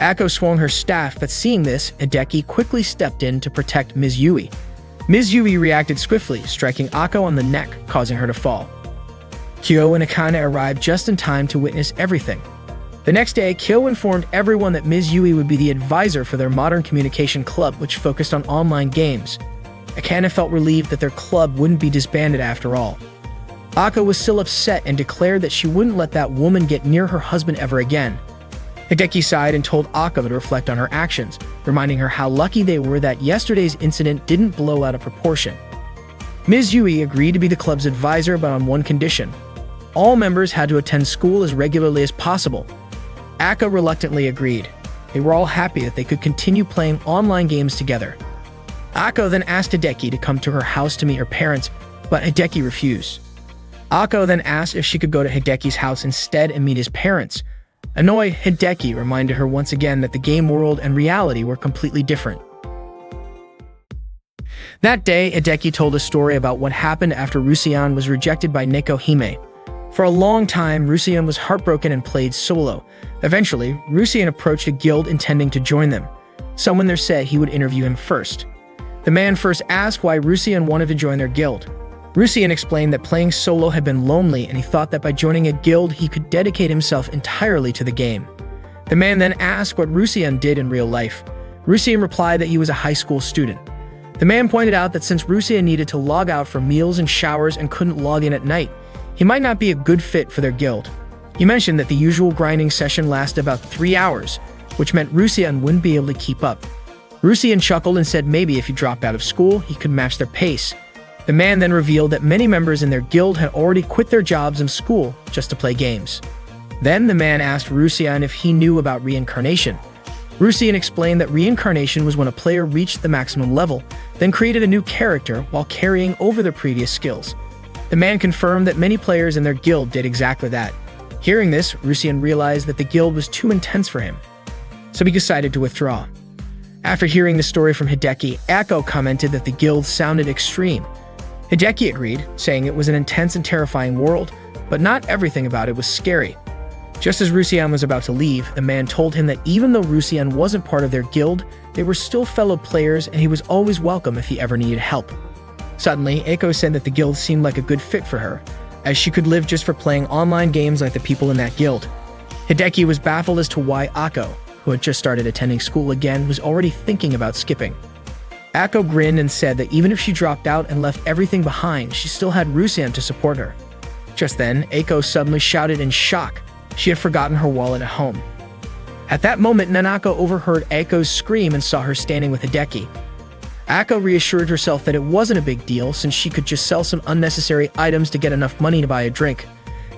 Ako swung her staff, but seeing this, Hideki quickly stepped in to protect Ms. Yui. Ms. Yui reacted swiftly, striking Ako on the neck, causing her to fall. Kyo and Akane arrived just in time to witness everything. The next day, Kyo informed everyone that Ms. Yui would be the advisor for their modern communication club, which focused on online games. Akane felt relieved that their club wouldn't be disbanded after all. Ako was still upset and declared that she wouldn't let that woman get near her husband ever again. Hideki sighed and told Ako to reflect on her actions, reminding her how lucky they were that yesterday's incident didn't blow out of proportion. Ms. Yui agreed to be the club's advisor, but on one condition. All members had to attend school as regularly as possible. Ako reluctantly agreed. They were all happy that they could continue playing online games together. Ako then asked Hideki to come to her house to meet her parents, but Hideki refused. Ako then asked if she could go to Hideki's house instead and meet his parents. Annoyed, Hideki reminded her once again that the game world and reality were completely different. That day, Hideki told a story about what happened after Rusian was rejected by Neko Hime. For a long time, Rusian was heartbroken and played solo. Eventually, Rusian approached a guild intending to join them. Someone there said he would interview him first. The man first asked why Rusian wanted to join their guild. Rusian explained that playing solo had been lonely and he thought that by joining a guild he could dedicate himself entirely to the game. The man then asked what Rusian did in real life. Rusian replied that he was a high school student. The man pointed out that since Rusian needed to log out for meals and showers and couldn't log in at night, he might not be a good fit for their guild. He mentioned that the usual grinding session lasted about 3 hours, which meant Rusian wouldn't be able to keep up. Rusian chuckled and said maybe if he dropped out of school, he could match their pace. The man then revealed that many members in their guild had already quit their jobs and school just to play games. Then the man asked Rusian if he knew about reincarnation. Rusian explained that reincarnation was when a player reached the maximum level, then created a new character while carrying over their previous skills. The man confirmed that many players in their guild did exactly that. Hearing this, Rusian realized that the guild was too intense for him, so he decided to withdraw. After hearing the story from Hideki, Ako commented that the guild sounded extreme. Hideki agreed, saying it was an intense and terrifying world, but not everything about it was scary. Just as Rusian was about to leave, the man told him that even though Rusian wasn't part of their guild, they were still fellow players and he was always welcome if he ever needed help. Suddenly, Ako said that the guild seemed like a good fit for her, as she could live just for playing online games like the people in that guild. Hideki was baffled as to why Ako, who had just started attending school again, was already thinking about skipping. Ako grinned and said that even if she dropped out and left everything behind, she still had Rusian to support her. Just then, Ako suddenly shouted in shock. She had forgotten her wallet at home. At that moment, Nanako overheard Ako's scream and saw her standing with Hideki. Ako reassured herself that it wasn't a big deal since she could just sell some unnecessary items to get enough money to buy a drink.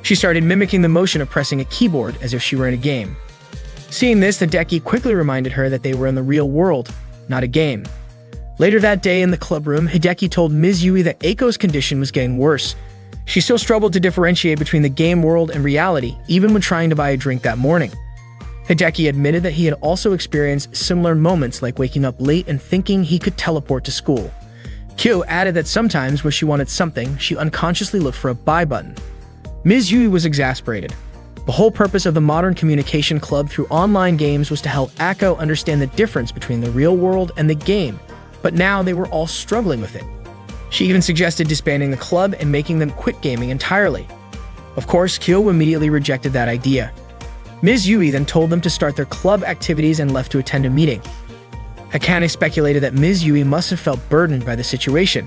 She started mimicking the motion of pressing a keyboard as if she were in a game. Seeing this, Hideki quickly reminded her that they were in the real world, not a game. Later that day in the club room, Hideki told Ms. Yui that Ako's condition was getting worse. She still struggled to differentiate between the game world and reality, even when trying to buy a drink that morning. Hideki admitted that he had also experienced similar moments like waking up late and thinking he could teleport to school. Kyo added that sometimes when she wanted something, she unconsciously looked for a buy button. Ms. Yui was exasperated. The whole purpose of the Modern Communication Club through online games was to help Ako understand the difference between the real world and the game, but now they were all struggling with it. She even suggested disbanding the club and making them quit gaming entirely. Of course, Kyo immediately rejected that idea. Ms. Yui then told them to start their club activities and left to attend a meeting. Akane speculated that Ms. Yui must have felt burdened by the situation.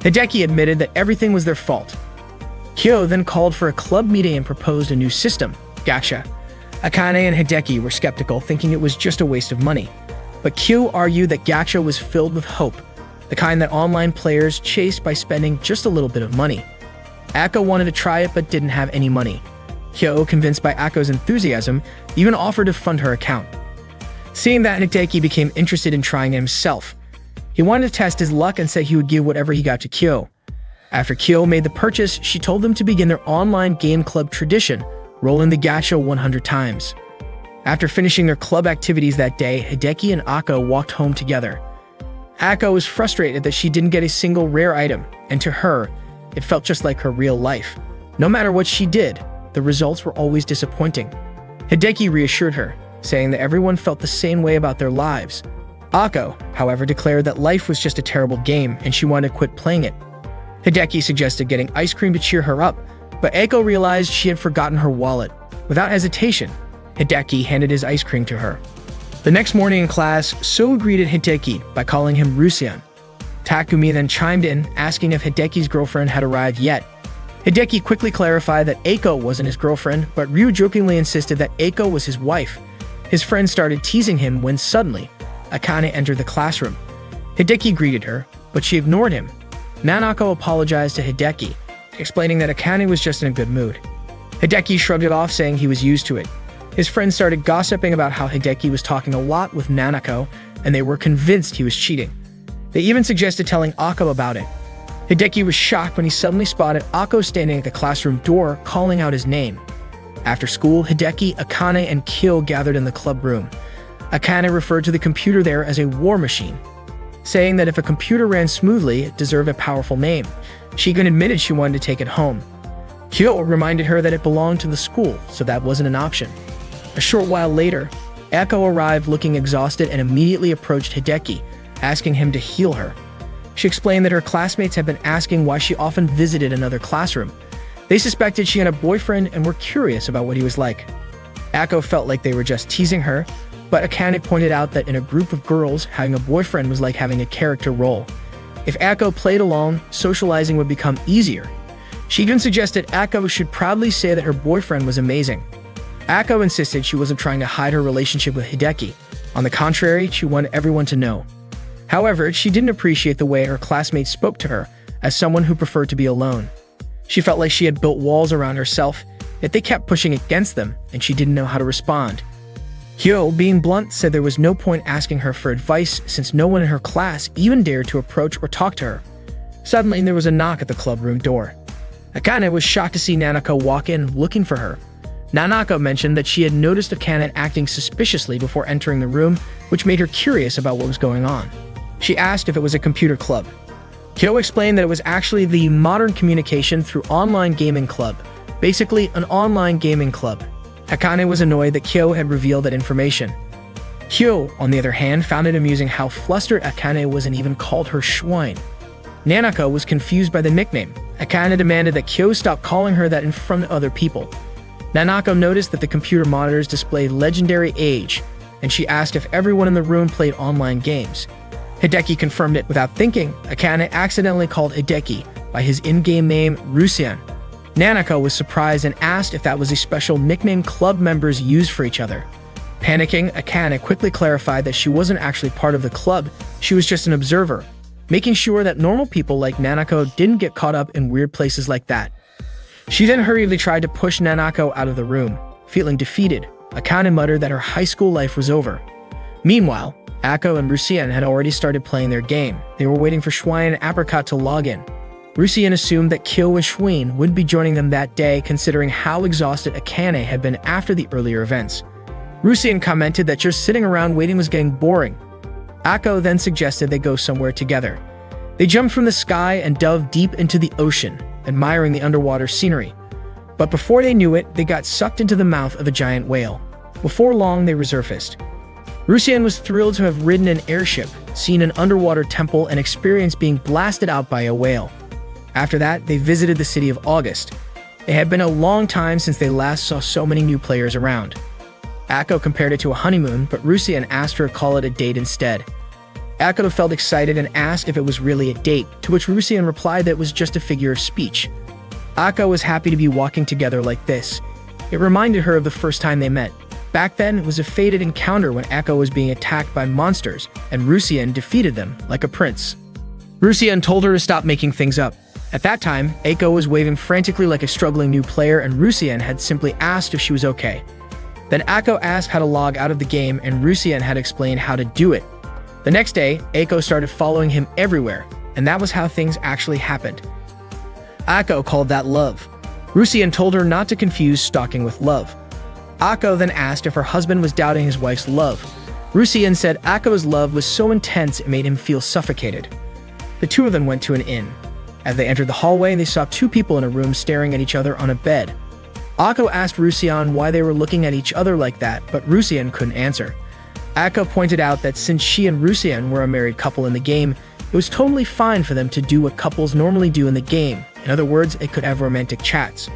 Hideki admitted that everything was their fault. Kyo then called for a club meeting and proposed a new system, gacha. Akane and Hideki were skeptical, thinking it was just a waste of money. But Kyo argued that gacha was filled with hope, the kind that online players chased by spending just a little bit of money. Ako wanted to try it but didn't have any money. Kyo, convinced by Ako's enthusiasm, even offered to fund her account. Seeing that, Hideki became interested in trying it himself. He wanted to test his luck and said he would give whatever he got to Kyo. After Kyo made the purchase, she told them to begin their online game club tradition, rolling the gacha 100 times. After finishing their club activities that day, Hideki and Ako walked home together. Ako was frustrated that she didn't get a single rare item, and to her, it felt just like her real life. No matter what she did, the results were always disappointing. Hideki reassured her. saying that everyone felt the same way about their lives. Ako, however, declared that life was just a terrible game and she wanted to quit playing it. Hideki suggested getting ice cream to cheer her up, but Ako realized she had forgotten her wallet. Without hesitation, Hideki handed his ice cream to her. The next morning in class, So greeted Hideki by calling him Rusian. Takumi then chimed in, asking if Hideki's girlfriend had arrived yet. Hideki quickly clarified that Ako wasn't his girlfriend, but Ryu jokingly insisted that Ako was his wife. His friend started teasing him when suddenly, Akane entered the classroom. Hideki greeted her, but she ignored him. Nanako apologized to Hideki, explaining that Akane was just in a good mood. Hideki shrugged it off, saying he was used to it. His friends started gossiping about how Hideki was talking a lot with Nanako, and they were convinced he was cheating. They even suggested telling Ako about it. Hideki was shocked when he suddenly spotted Ako standing at the classroom door, calling out his name. After school, Hideki, Akane, and Kyo gathered in the club room. Akane referred to the computer there as a war machine, saying that if a computer ran smoothly, it deserved a powerful name. She even admitted she wanted to take it home. Kyo reminded her that it belonged to the school, so that wasn't an option. A short while later, Ako arrived looking exhausted and immediately approached Hideki, asking him to heal her. She explained that her classmates had been asking why she often visited another classroom. They suspected she had a boyfriend and were curious about what he was like. Ako felt like they were just teasing her, but Akane pointed out that in a group of girls, having a boyfriend was like having a character role. If Ako played alone, socializing would become easier. She even suggested Ako should proudly say that her boyfriend was amazing. Ako insisted she wasn't trying to hide her relationship with Hideki. On the contrary, she wanted everyone to know. However, she didn't appreciate the way her classmates spoke to her as someone who preferred to be alone. She felt like she had built walls around herself, yet they kept pushing against them, and she didn't know how to respond. Kyo, being blunt, said there was no point asking her for advice since no one in her class even dared to approach or talk to her. Suddenly, there was a knock at the club room door. Akane was shocked to see Nanako walk in looking for her. Nanako mentioned that she had noticed Akane acting suspiciously before entering the room, which made her curious about what was going on. She asked if it was a computer club. Kyo explained that it was actually the Modern Communication Through Online Gaming Club, basically an online gaming club. Akane was annoyed that Kyo had revealed that information. Kyo, on the other hand, found it amusing how flustered Akane was and even called her Schwein. Nanako was confused by the nickname. Akane demanded that Kyo stop calling her that in front of other people. Nanako noticed that the computer monitors displayed legendary age, and she asked if everyone in the room played online games. Hideki confirmed it without thinking. Akane accidentally called Hideki by his in-game name, Rusian. Nanako was surprised and asked if that was a special nickname club members used for each other. Panicking, Akane quickly clarified that she wasn't actually part of the club, she was just an observer, making sure that normal people like Nanako didn't get caught up in weird places like that. She then hurriedly tried to push Nanako out of the room. Feeling defeated, Akane muttered that her high school life was over. Meanwhile, Ako and Rusian had already started playing their game. They were waiting for Schwein and Apricot to log in. Rusian assumed that Kyo and Schwein would be joining them that day, considering how exhausted Akane had been after the earlier events. Rusian commented that just sitting around waiting was getting boring. Ako then suggested they go somewhere together. They jumped from the sky and dove deep into the ocean, admiring the underwater scenery. But before they knew it, they got sucked into the mouth of a giant whale. Before long, they resurfaced. Rusian was thrilled to have ridden an airship, seen an underwater temple, and experienced being blasted out by a whale. After that, they visited the city of August. It had been a long time since they last saw so many new players around. Ako compared it to a honeymoon, but Rusian asked her to call it a date instead. Ako felt excited and asked if it was really a date, to which Rusian replied that it was just a figure of speech. Ako was happy to be walking together like this. It reminded her of the first time they met. Back then, it was a fated encounter when Ako was being attacked by monsters, and Rusian defeated them like a prince. Rusian told her to stop making things up. At that time, Ako was waving frantically like a struggling new player, and Rusian had simply asked if she was okay. Then Ako asked how to log out of the game, and Rusian had explained how to do it. The next day, Ako started following him everywhere, and that was how things actually happened. Ako called that love. Rusian told her not to confuse stalking with love. Ako then asked if her husband was doubting his wife's love. Rusian said Ako's love was so intense it made him feel suffocated. The two of them went to an inn. As they entered the hallway, they saw two people in a room staring at each other on a bed. Akko asked Rusian why they were looking at each other like that, but Rusian couldn't answer. Akko pointed out that since she and Rusian were a married couple in the game, it was totally fine for them to do what couples normally do in the game. In other words, they could have romantic chats.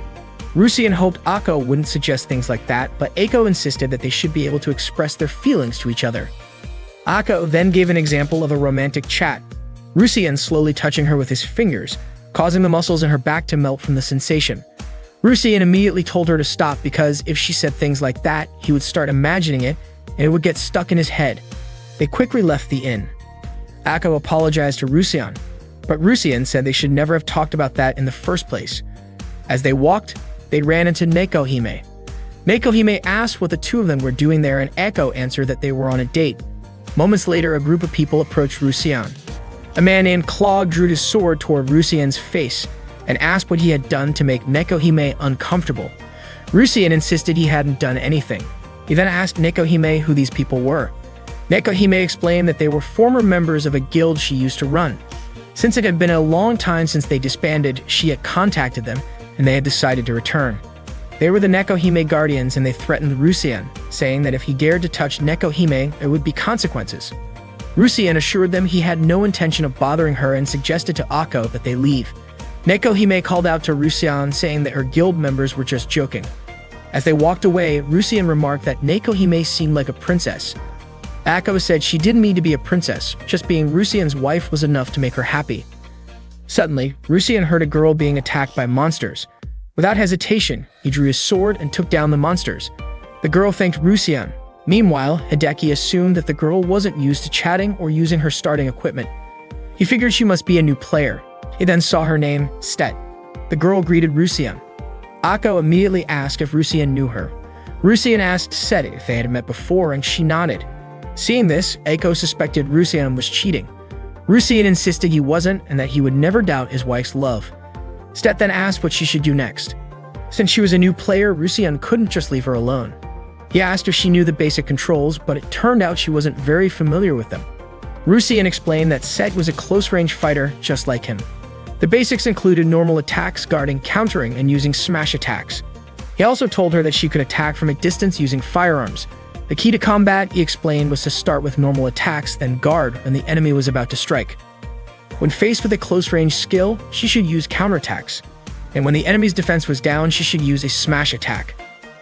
Rusian hoped Akko wouldn't suggest things like that, but Akko insisted that they should be able to express their feelings to each other. Akko then gave an example of a romantic chat, Rusian slowly touching her with his fingers, causing the muscles in her back to melt from the sensation. Rusian immediately told her to stop because if she said things like that, he would start imagining it and it would get stuck in his head. They quickly left the inn. Akko apologized to Rusian, but Rusian said they should never have talked about that in the first place. As they walked, they ran into Nekohime. Nekohime asked what the two of them were doing there, and Akko answered that they were on a date. Moments later, a group of people approached Rusian. A man named Claude drew his sword toward Rusian's face and asked what he had done to make Nekohime uncomfortable. Rusian insisted he hadn't done anything. He then asked Nekohime who these people were. Nekohime explained that they were former members of a guild she used to run. Since it had been a long time since they disbanded, she had contacted them, and they had decided to return. They were the Nekohime Guardians, and they threatened Rusian, saying that if he dared to touch Nekohime, there would be consequences. Rusian assured them he had no intention of bothering her and suggested to Akko that they leave. Nekohime called out to Rusian, saying that her guild members were just joking. As they walked away, Rusian remarked that Nekohime seemed like a princess. Akko said she didn't mean to be a princess, just being Rusian's wife was enough to make her happy. Suddenly, Rusian heard a girl being attacked by monsters. Without hesitation, he drew his sword and took down the monsters. The girl thanked Rusian. Meanwhile, Hideki assumed that the girl wasn't used to chatting or using her starting equipment. He figured she must be a new player. He then saw her name, Stet. The girl greeted Rusian. Akko immediately asked if Rusian knew her. Rusian asked Stet if they had met before, and she nodded. Seeing this, Akko suspected Rusian was cheating. Rusian insisted he wasn't and that he would never doubt his wife's love. Stet then asked what she should do next. Since she was a new player, Rusian couldn't just leave her alone. He asked if she knew the basic controls, but it turned out she wasn't very familiar with them. Rusian explained that Stet was a close-range fighter just like him. The basics included normal attacks, guarding, countering, and using smash attacks. He also told her that she could attack from a distance using firearms. The key to combat, he explained, was to start with normal attacks, then guard when the enemy was about to strike. When faced with a close-range skill, she should use counterattacks. And when the enemy's defense was down, she should use a smash attack.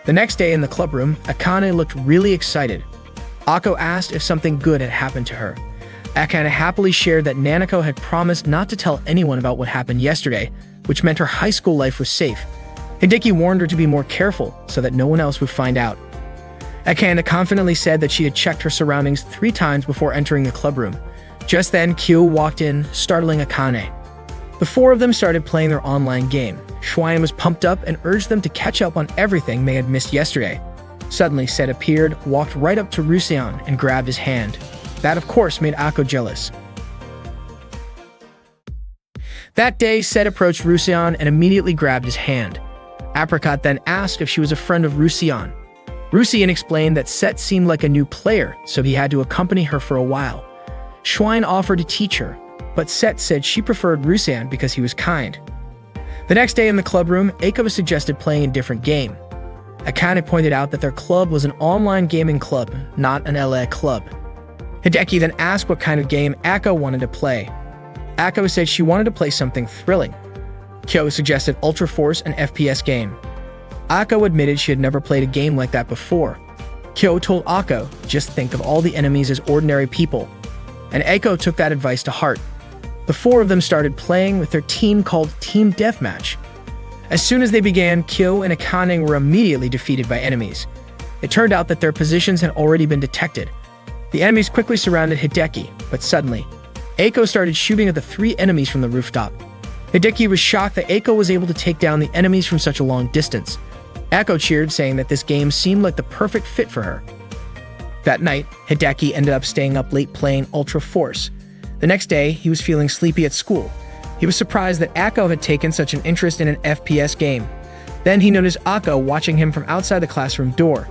The next day in the club room, Akane looked really excited. Akko asked if something good had happened to her. Akane happily shared that Nanako had promised not to tell anyone about what happened yesterday, which meant her high school life was safe. Hideki warned her to be more careful so that no one else would find out. Akane confidently said that she had checked her surroundings 3 times before entering the club room. Just then, Kyo walked in, startling Akane. The 4 of them started playing their online game. Schwein was pumped up and urged them to catch up on everything they had missed yesterday. Suddenly, Seth appeared, walked right up to Rusian, and grabbed his hand. That, of course, made Akko jealous. That day, Seth approached Rusian and immediately grabbed his hand. Apricot then asked if she was a friend of Rusian. Rusian explained that Seth seemed like a new player, so he had to accompany her for a while. Schwein offered to teach her, but Seth said she preferred Rusian because he was kind. The next day in the club room, Akko suggested playing a different game. Akane pointed out that their club was an online gaming club, not an LA club. Hideki then asked what kind of game Akko wanted to play. Akko said she wanted to play something thrilling. Kyo suggested Ultra Force, an FPS game. Akko admitted she had never played a game like that before. Kyo told Akko, just think of all the enemies as ordinary people. And Akko took that advice to heart. The 4 of them started playing with their team called Team Deathmatch. As soon as they began, Kyo and Akane were immediately defeated by enemies. It turned out that their positions had already been detected. The enemies quickly surrounded Hideki, but suddenly, Akko started shooting at the 3 enemies from the rooftop. Hideki was shocked that Akko was able to take down the enemies from such a long distance. Akko cheered, saying that this game seemed like the perfect fit for her. That night, Hideki ended up staying up late playing Ultra Force. The next day, he was feeling sleepy at school. He was surprised that Akko had taken such an interest in an FPS game. Then he noticed Akko watching him from outside the classroom door.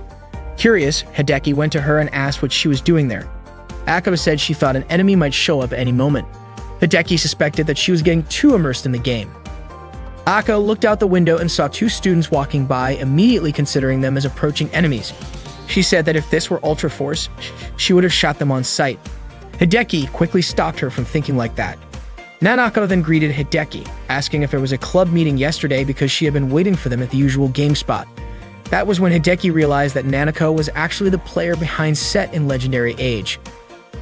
Curious, Hideki went to her and asked what she was doing there. Akko said she thought an enemy might show up at any moment. Hideki suspected that she was getting too immersed in the game. Ako looked out the window and saw two students walking by, immediately considering them as approaching enemies. She said that if this were Ultra Force, she would have shot them on sight. Hideki quickly stopped her from thinking like that. Nanako then greeted Hideki, asking if there was a club meeting yesterday because she had been waiting for them at the usual game spot. That was when Hideki realized that Nanako was actually the player behind Set in Legendary Age.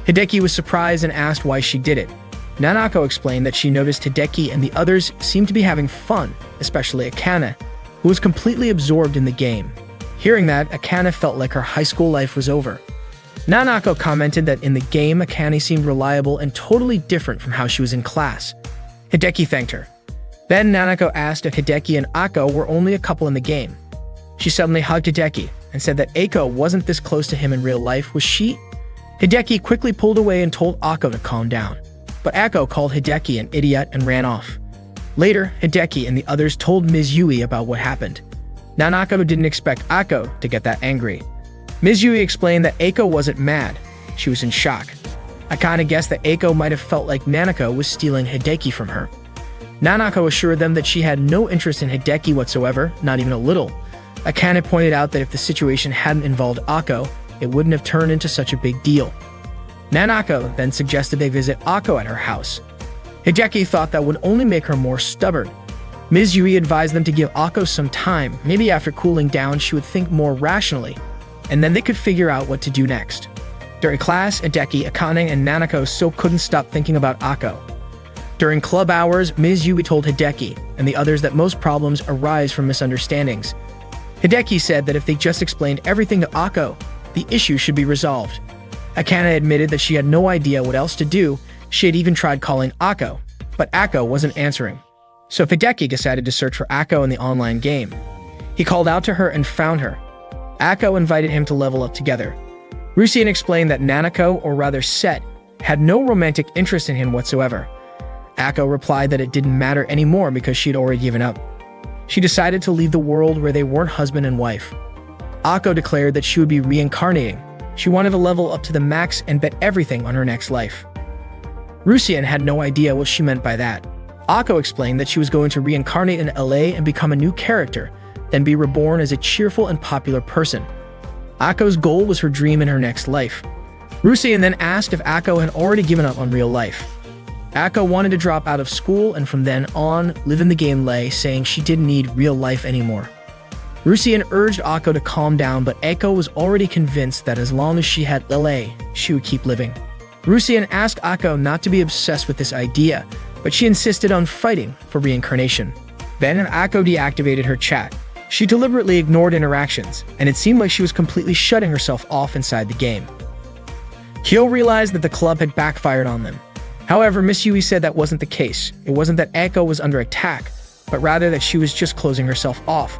Hideki was surprised and asked why she did it. Nanako explained that she noticed Hideki and the others seemed to be having fun, especially Akane, who was completely absorbed in the game. Hearing that, Akane felt like her high school life was over. Nanako commented that in the game, Akane seemed reliable and totally different from how she was in class. Hideki thanked her. Then Nanako asked if Hideki and Ako were only a couple in the game. She suddenly hugged Hideki and said that Ako wasn't this close to him in real life, was she? Hideki quickly pulled away and told Ako to calm down. But Ako called Hideki an idiot and ran off. Later, Hideki and the others told Ms. Yui about what happened. Nanako didn't expect Ako to get that angry. Ms. Yui explained that Ako wasn't mad, she was in shock. Akane guessed that Ako might have felt like Nanako was stealing Hideki from her. Nanako assured them that she had no interest in Hideki whatsoever, not even a little. Akane pointed out that if the situation hadn't involved Ako, it wouldn't have turned into such a big deal. Nanako then suggested they visit Ako at her house. Hideki thought that would only make her more stubborn. Ms. Yui advised them to give Ako some time. Maybe after cooling down, she would think more rationally, and then they could figure out what to do next. During class, Hideki, Akane, and Nanako still couldn't stop thinking about Ako. During club hours, Ms. Yui told Hideki and the others that most problems arise from misunderstandings. Hideki said that if they just explained everything to Ako, the issue should be resolved. Akane admitted that she had no idea what else to do. She had even tried calling Ako, but Ako wasn't answering. So Hideki decided to search for Ako in the online game. He called out to her and found her. Ako invited him to level up together. Rusien explained that Nanako, or rather Set, had no romantic interest in him whatsoever. Ako replied that it didn't matter anymore because she had already given up. She decided to leave the world where they weren't husband and wife. Ako declared that she would be reincarnating. She wanted to level up to the max and bet everything on her next life. Rusien had no idea what she meant by that. Ako explained that she was going to reincarnate in LA and become a new character, then be reborn as a cheerful and popular person. Ako's goal was her dream in her next life. Rusien then asked if Ako had already given up on real life. Ako wanted to drop out of school and from then on live in the game LA, saying she didn't need real life anymore. Rusien urged Ako to calm down, but Ako was already convinced that as long as she had LA, she would keep living. Rusien asked Ako not to be obsessed with this idea, but she insisted on fighting for reincarnation. Then Ako deactivated her chat. She deliberately ignored interactions, and it seemed like she was completely shutting herself off inside the game. Kyo realized that the club had backfired on them. However, Miss Yui said that wasn't the case. It wasn't that Ako was under attack, but rather that she was just closing herself off.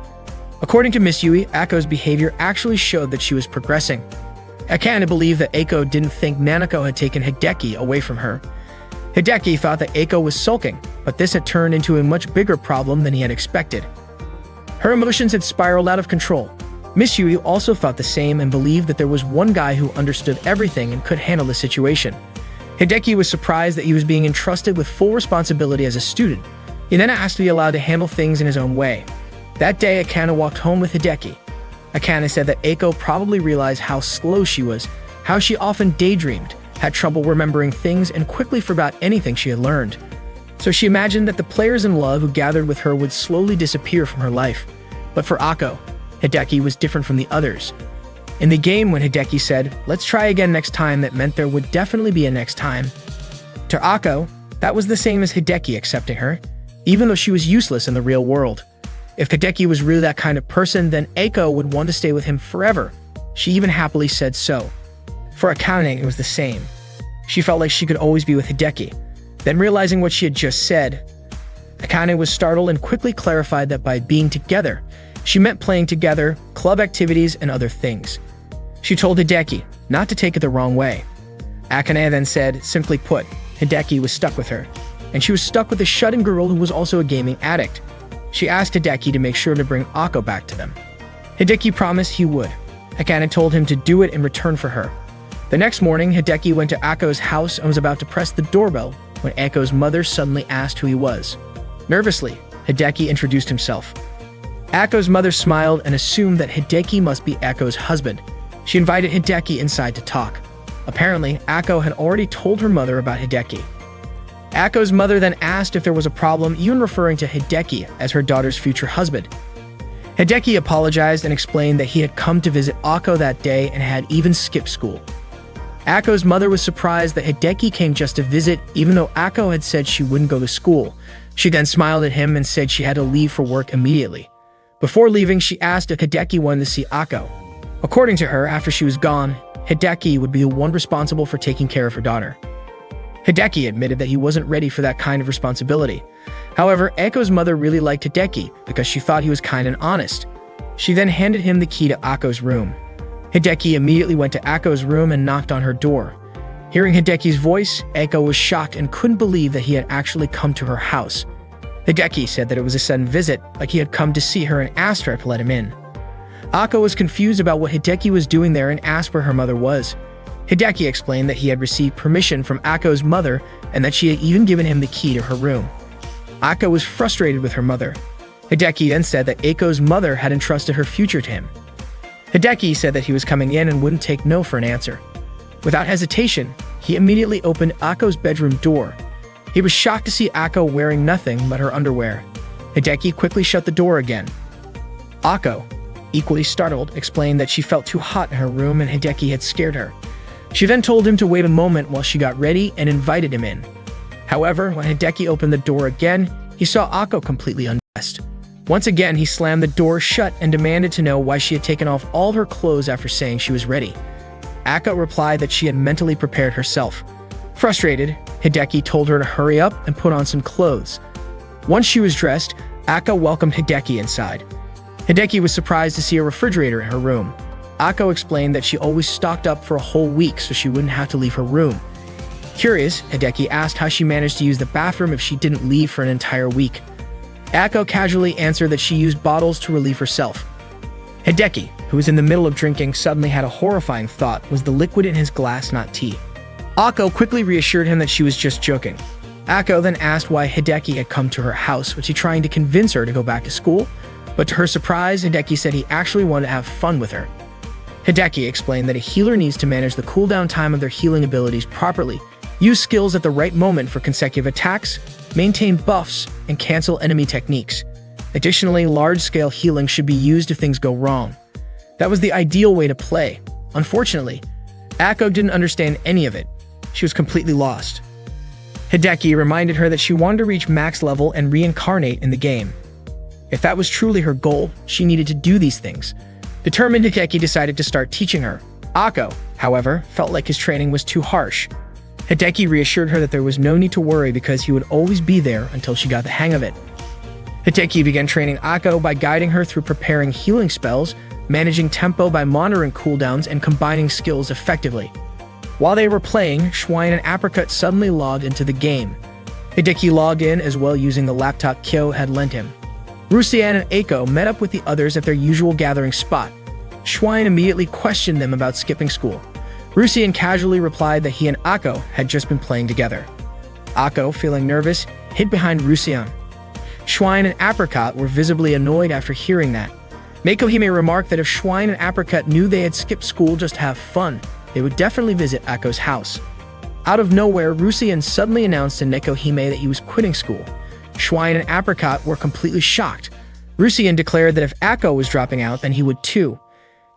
According to Miss Yui, Ako's behavior actually showed that she was progressing. Akane believed that Ako didn't think Nanako had taken Hideki away from her. Hideki thought that Ako was sulking, but this had turned into a much bigger problem than he had expected. Her emotions had spiraled out of control. Miss Yui also thought the same and believed that there was one guy who understood everything and could handle the situation. Hideki was surprised that he was being entrusted with full responsibility as a student. He then asked to be allowed to handle things in his own way. That day, Akane walked home with Hideki. Akane said that Ako probably realized how slow she was, how she often daydreamed, had trouble remembering things, and quickly forgot anything she had learned. So she imagined that the players in love who gathered with her would slowly disappear from her life. But for Ako, Hideki was different from the others. In the game, when Hideki said, "Let's try again next time," that meant there would definitely be a next time. To Ako, that was the same as Hideki accepting her, even though she was useless in the real world. If Hideki was really that kind of person, then Ako would want to stay with him forever. She even happily said so. For Akane, it was the same. She felt like she could always be with Hideki. Then realizing what she had just said, Akane was startled and quickly clarified that by being together, she meant playing together, club activities, and other things. She told Hideki not to take it the wrong way. Akane then said, simply put, Hideki was stuck with her, and she was stuck with a shut-in girl who was also a gaming addict. She asked Hideki to make sure to bring Ako back to them. Hideki promised he would. Akane told him to do it in return for her. The next morning, Hideki went to Ako's house and was about to press the doorbell when Ako's mother suddenly asked who he was. Nervously, Hideki introduced himself. Ako's mother smiled and assumed that Hideki must be Ako's husband. She invited Hideki inside to talk. Apparently, Ako had already told her mother about Hideki. Ako's mother then asked if there was a problem, even referring to Hideki as her daughter's future husband. Hideki apologized and explained that he had come to visit Ako that day and had even skipped school. Ako's mother was surprised that Hideki came just to visit, even though Ako had said she wouldn't go to school. She then smiled at him and said she had to leave for work immediately. Before leaving, she asked if Hideki wanted to see Ako. According to her, after she was gone, Hideki would be the one responsible for taking care of her daughter. Hideki admitted that he wasn't ready for that kind of responsibility. However, Ako's mother really liked Hideki because she thought he was kind and honest. She then handed him the key to Ako's room. Hideki immediately went to Ako's room and knocked on her door. Hearing Hideki's voice, Ako was shocked and couldn't believe that he had actually come to her house. Hideki said that it was a sudden visit, like he had come to see her and asked her to let him in. Ako was confused about what Hideki was doing there and asked where her mother was. Hideki explained that he had received permission from Ako's mother and that she had even given him the key to her room. Ako was frustrated with her mother. Hideki then said that Ako's mother had entrusted her future to him. Hideki said that he was coming in and wouldn't take no for an answer. Without hesitation, he immediately opened Ako's bedroom door. He was shocked to see Ako wearing nothing but her underwear. Hideki quickly shut the door again. Ako, equally startled, explained that she felt too hot in her room and Hideki had scared her. She then told him to wait a moment while she got ready and invited him in. However, when Hideki opened the door again, he saw Ako completely undressed. Once again, he slammed the door shut and demanded to know why she had taken off all her clothes after saying she was ready. Ako replied that she had mentally prepared herself. Frustrated, Hideki told her to hurry up and put on some clothes. Once she was dressed, Ako welcomed Hideki inside. Hideki was surprised to see a refrigerator in her room. Ako explained that she always stocked up for a whole week so she wouldn't have to leave her room. Curious, Hideki asked how she managed to use the bathroom if she didn't leave for an entire week. Ako casually answered that she used bottles to relieve herself. Hideki, who was in the middle of drinking, suddenly had a horrifying thought: was the liquid in his glass not tea? Ako quickly reassured him that she was just joking. Ako then asked why Hideki had come to her house. Was he trying to convince her to go back to school? But to her surprise, Hideki said he actually wanted to have fun with her. Hideki explained that a healer needs to manage the cooldown time of their healing abilities properly, use skills at the right moment for consecutive attacks, maintain buffs, and cancel enemy techniques. Additionally, large-scale healing should be used if things go wrong. That was the ideal way to play. Unfortunately, Ako didn't understand any of it. She was completely lost. Hideki reminded her that she wanted to reach max level and reincarnate in the game. If that was truly her goal, she needed to do these things. Determined, Hideki decided to start teaching her. Ako, however, felt like his training was too harsh. Hideki reassured her that there was no need to worry because he would always be there until she got the hang of it. Hideki began training Ako by guiding her through preparing healing spells, managing tempo by monitoring cooldowns, and combining skills effectively. While they were playing, Schwein and Apricot suddenly logged into the game. Hideki logged in as well using the laptop Kyo had lent him. Rusian and Ako met up with the others at their usual gathering spot. Schwein immediately questioned them about skipping school. Rusian casually replied that he and Ako had just been playing together. Ako, feeling nervous, hid behind Rusian. Schwein and Apricot were visibly annoyed after hearing that. Makohime remarked that if Schwein and Apricot knew they had skipped school just to have fun, they would definitely visit Ako's house. Out of nowhere, Rusian suddenly announced to Nekohime that he was quitting school. Schwein and Apricot were completely shocked. Rusian declared that if Ako was dropping out, then he would too.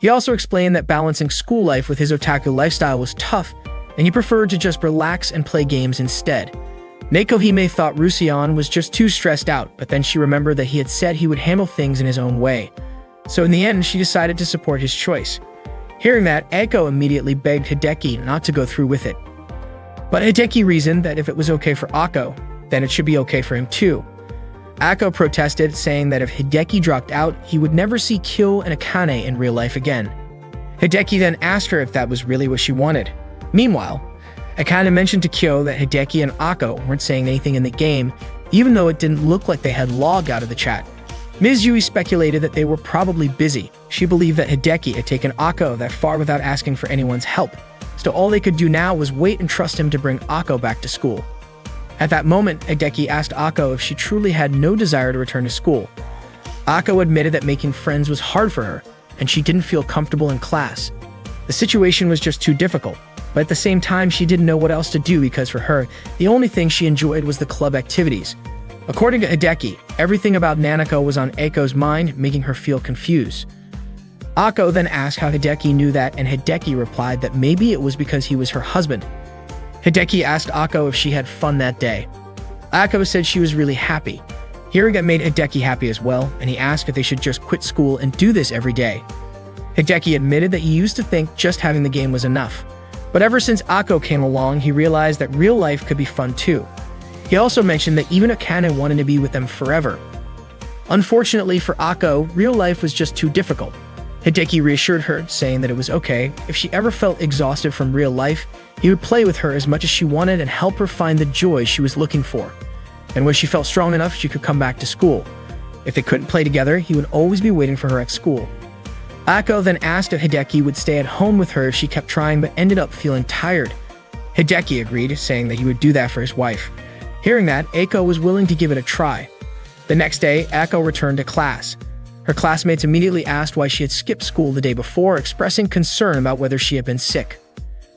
He also explained that balancing school life with his otaku lifestyle was tough, and he preferred to just relax and play games instead. Nekohime thought Rusian was just too stressed out, but then she remembered that he had said he would handle things in his own way. So in the end, she decided to support his choice. Hearing that, Ako immediately begged Hideki not to go through with it. But Hideki reasoned that if it was okay for Ako, then it should be okay for him too. Ako protested, saying that if Hideki dropped out, he would never see Kyo and Akane in real life again. Hideki then asked her if that was really what she wanted. Meanwhile, Akane mentioned to Kyo that Hideki and Ako weren't saying anything in the game, even though it didn't look like they had logged out of the chat. Ms. Yui speculated that they were probably busy. She believed that Hideki had taken Ako that far without asking for anyone's help, so all they could do now was wait and trust him to bring Ako back to school. At that moment, Hideki asked Ako if she truly had no desire to return to school. Ako admitted that making friends was hard for her, and she didn't feel comfortable in class. The situation was just too difficult, but at the same time she didn't know what else to do because for her, the only thing she enjoyed was the club activities. According to Hideki, everything about Nanako was on Ako's mind, making her feel confused. Ako then asked how Hideki knew that, and Hideki replied that maybe it was because he was her husband. Hideki asked Ako if she had fun that day. Ako said she was really happy. Hearing that made Hideki happy as well, and he asked if they should just quit school and do this every day. Hideki admitted that he used to think just having the game was enough. But ever since Ako came along, he realized that real life could be fun too. He also mentioned that even Akane wanted to be with them forever. Unfortunately for Ako, real life was just too difficult. Hideki reassured her, saying that it was okay. If she ever felt exhausted from real life, he would play with her as much as she wanted and help her find the joy she was looking for. And when she felt strong enough, she could come back to school. If they couldn't play together, he would always be waiting for her at school. Ako then asked if Hideki would stay at home with her if she kept trying but ended up feeling tired. Hideki agreed, saying that he would do that for his wife. Hearing that, Ako was willing to give it a try. The next day, Ako returned to class. Her classmates immediately asked why she had skipped school the day before, expressing concern about whether she had been sick.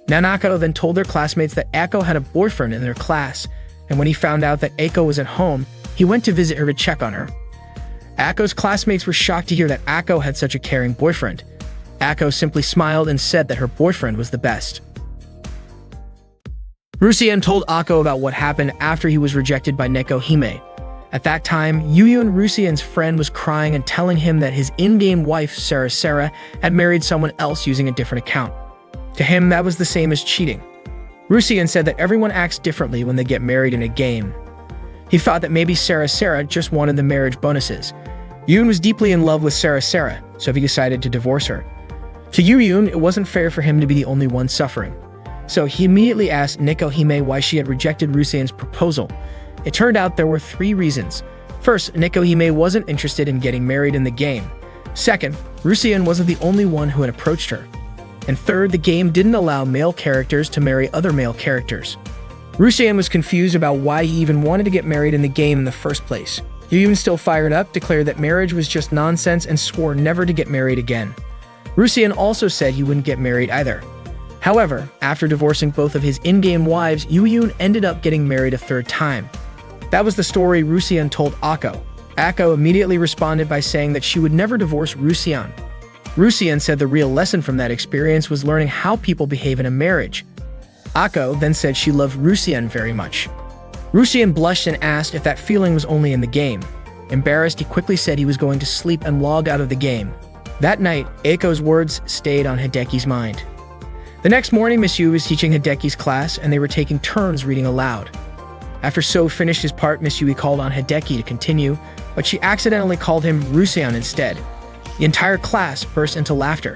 Nanako then told their classmates that Ako had a boyfriend in their class, and when he found out that Ako was at home, he went to visit her to check on her. Ako's classmates were shocked to hear that Ako had such a caring boyfriend. Ako simply smiled and said that her boyfriend was the best. Rusien told Ako about what happened after he was rejected by Neko Hime. At that time, Yuyun, Rusien's friend, was crying and telling him that his in-game wife, Sarah, had married someone else using a different account. To him, that was the same as cheating. Rusien said that everyone acts differently when they get married in a game. He thought that maybe Sarah just wanted the marriage bonuses. Yoon was deeply in love with Sarah, so he decided to divorce her. To Yuyun, it wasn't fair for him to be the only one suffering. So he immediately asked Neko Hime why she had rejected Rusien's proposal. It turned out there were 3 reasons. First, Neko Hime wasn't interested in getting married in the game. Second, Rusien wasn't the only one who had approached her. And third, the game didn't allow male characters to marry other male characters. Rusien was confused about why he even wanted to get married in the game in the first place. Yuyun, still fired up, declared that marriage was just nonsense and swore never to get married again. Rusien also said he wouldn't get married either. However, after divorcing both of his in-game wives, Yuyun ended up getting married a 3rd time. That was the story Rusien told Ako. Ako immediately responded by saying that she would never divorce Rusien. Rusien said the real lesson from that experience was learning how people behave in a marriage. Ako then said she loved Rusien very much. Rusien blushed and asked if that feeling was only in the game. Embarrassed, he quickly said he was going to sleep and logged out of the game. That night, Ako's words stayed on Hideki's mind. The next morning, Miss Yu was teaching Hideki's class, and they were taking turns reading aloud. After So finished his part, Miss Yui called on Hideki to continue, but she accidentally called him Rusien instead. The entire class burst into laughter.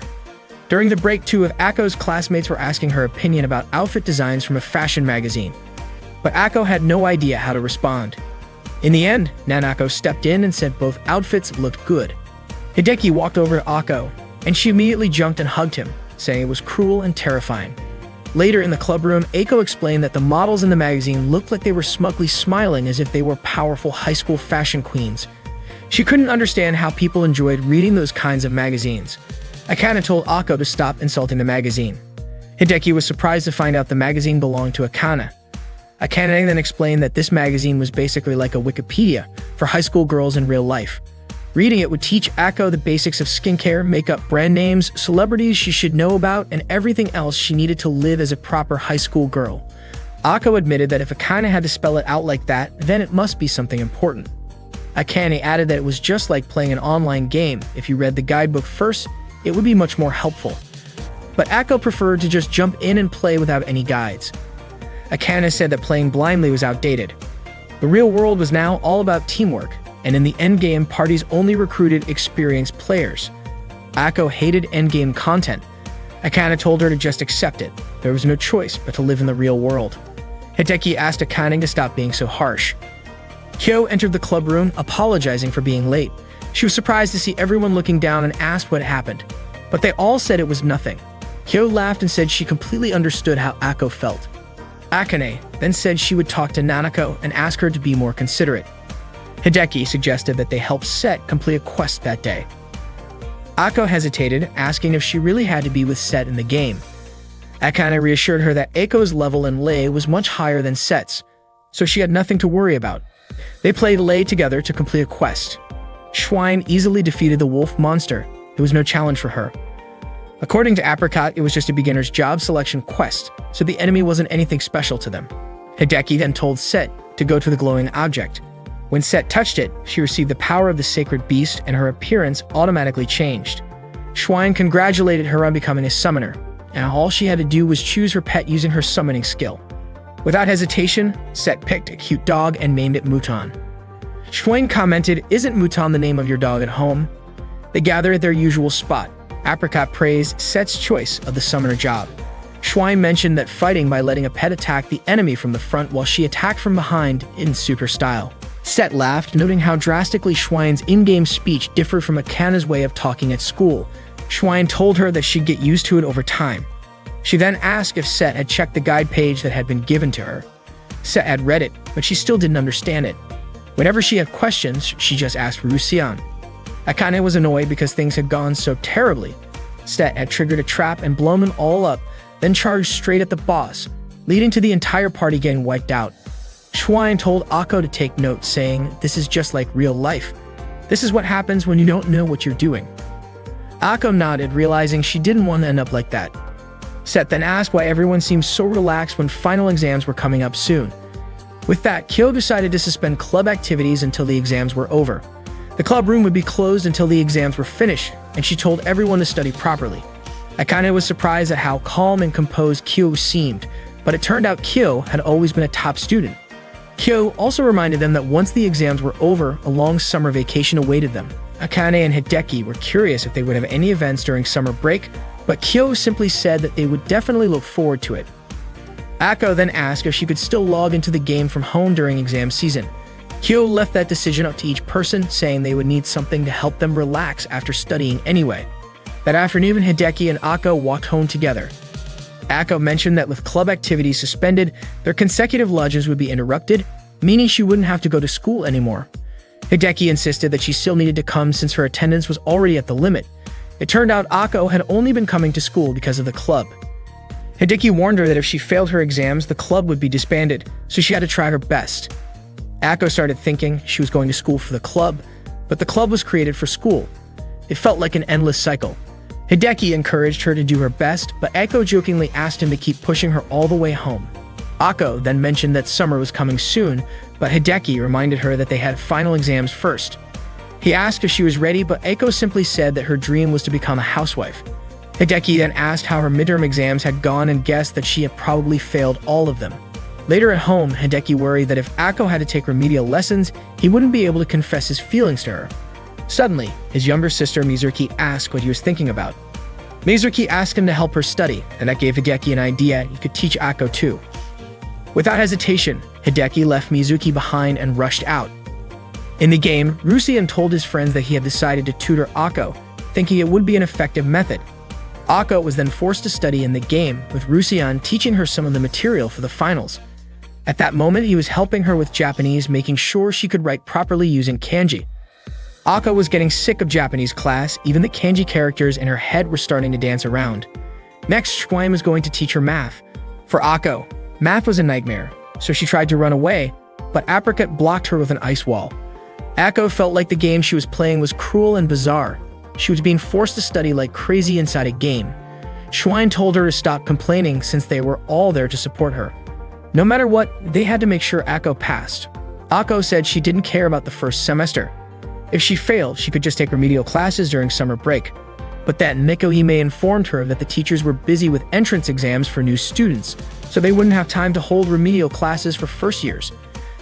During the break, 2 of Ako's classmates were asking her opinion about outfit designs from a fashion magazine. But Ako had no idea how to respond. In the end, Nanako stepped in and said both outfits looked good. Hideki walked over to Ako, and she immediately jumped and hugged him, saying it was cruel and terrifying. Later in the clubroom, Ako explained that the models in the magazine looked like they were smugly smiling as if they were powerful high school fashion queens. She couldn't understand how people enjoyed reading those kinds of magazines. Akane told Ako to stop insulting the magazine. Hideki was surprised to find out the magazine belonged to Akane. Akane then explained that this magazine was basically like a Wikipedia for high school girls in real life. Reading it would teach Ako the basics of skincare, makeup, brand names, celebrities she should know about, and everything else she needed to live as a proper high school girl. Ako admitted that if Akane had to spell it out like that, then it must be something important. Akane added that it was just like playing an online game. If you read the guidebook first, it would be much more helpful. But Ako preferred to just jump in and play without any guides. Akane said that playing blindly was outdated. The real world was now all about teamwork, and in the endgame, parties only recruited experienced players. Ako hated endgame content. Akane told her to just accept it. There was no choice but to live in the real world. Hideki asked Akane to stop being so harsh. Kyo entered the clubroom, apologizing for being late. She was surprised to see everyone looking down and asked what happened, but they all said it was nothing. Kyo laughed and said she completely understood how Ako felt. Akane then said she would talk to Nanako and ask her to be more considerate. Hideki suggested that they help Set complete a quest that day. Ako hesitated, asking if she really had to be with Set in the game. Akane reassured her that Aiko's level in Lei was much higher than Set's, so she had nothing to worry about. They played Lei together to complete a quest. Schwein easily defeated the wolf monster. It was no challenge for her. According to Apricot, it was just a beginner's job selection quest, so the enemy wasn't anything special to them. Hideki then told Set to go to the glowing object. When Set touched it, she received the power of the sacred beast and her appearance automatically changed. Schwein congratulated her on becoming a summoner, and all she had to do was choose her pet using her summoning skill. Without hesitation, Set picked a cute dog and named it Mouton. Schwein commented, "Isn't Mouton the name of your dog at home?" They gathered at their usual spot. Apricot praised Set's choice of the summoner job. Schwein mentioned that fighting by letting a pet attack the enemy from the front while she attacked from behind in super style. Set laughed, noting how drastically Schwein's in-game speech differed from Akane's way of talking at school. Schwein told her that she'd get used to it over time. She then asked if Set had checked the guide page that had been given to her. Set had read it, but she still didn't understand it. Whenever she had questions, she just asked Rusian. Akane was annoyed because things had gone so terribly. Set had triggered a trap and blown them all up, then charged straight at the boss, leading to the entire party getting wiped out. Schwein told Ako to take note, saying, "This is just like real life. This is what happens when you don't know what you're doing." Ako nodded, realizing she didn't want to end up like that. Set then asked why everyone seemed so relaxed when final exams were coming up soon. With that, Kyo decided to suspend club activities until the exams were over. The club room would be closed until the exams were finished, and she told everyone to study properly. Akane was surprised at how calm and composed Kyo seemed, but it turned out Kyo had always been a top student. Kyo also reminded them that once the exams were over, a long summer vacation awaited them. Akane and Hideki were curious if they would have any events during summer break, but Kyo simply said that they would definitely look forward to it. Ako then asked if she could still log into the game from home during exam season. Kyo left that decision up to each person, saying they would need something to help them relax after studying anyway. That afternoon, Hideki and Ako walked home together. Ako mentioned that with club activities suspended, their consecutive lunches would be interrupted, meaning she wouldn't have to go to school anymore. Hideki insisted that she still needed to come since her attendance was already at the limit. It turned out Ako had only been coming to school because of the club. Hideki warned her that if she failed her exams, the club would be disbanded, so she had to try her best. Ako started thinking she was going to school for the club, but the club was created for school. It felt like an endless cycle. Hideki encouraged her to do her best, but Ako jokingly asked him to keep pushing her all the way home. Ako then mentioned that summer was coming soon, but Hideki reminded her that they had final exams first. He asked if she was ready, but Ako simply said that her dream was to become a housewife. Hideki then asked how her midterm exams had gone and guessed that she had probably failed all of them. Later at home, Hideki worried that if Ako had to take remedial lessons, he wouldn't be able to confess his feelings to her. Suddenly, his younger sister Mizuki asked what he was thinking about. Mizuki asked him to help her study, and that gave Hideki an idea he could teach Ako too. Without hesitation, Hideki left Mizuki behind and rushed out. In the game, Rusian told his friends that he had decided to tutor Ako, thinking it would be an effective method. Ako was then forced to study in the game, with Rusian teaching her some of the material for the finals. At that moment, he was helping her with Japanese, making sure she could write properly using kanji. Ako was getting sick of Japanese class, even the kanji characters in her head were starting to dance around. Next, Schwein was going to teach her math. For Ako, math was a nightmare, so she tried to run away, but Apricot blocked her with an ice wall. Ako felt like the game she was playing was cruel and bizarre. She was being forced to study like crazy inside a game. Schwein told her to stop complaining since they were all there to support her. No matter what, they had to make sure Ako passed. Ako said she didn't care about the first semester. If she failed, she could just take remedial classes during summer break. But that Nekohime informed her that the teachers were busy with entrance exams for new students, so they wouldn't have time to hold remedial classes for first years.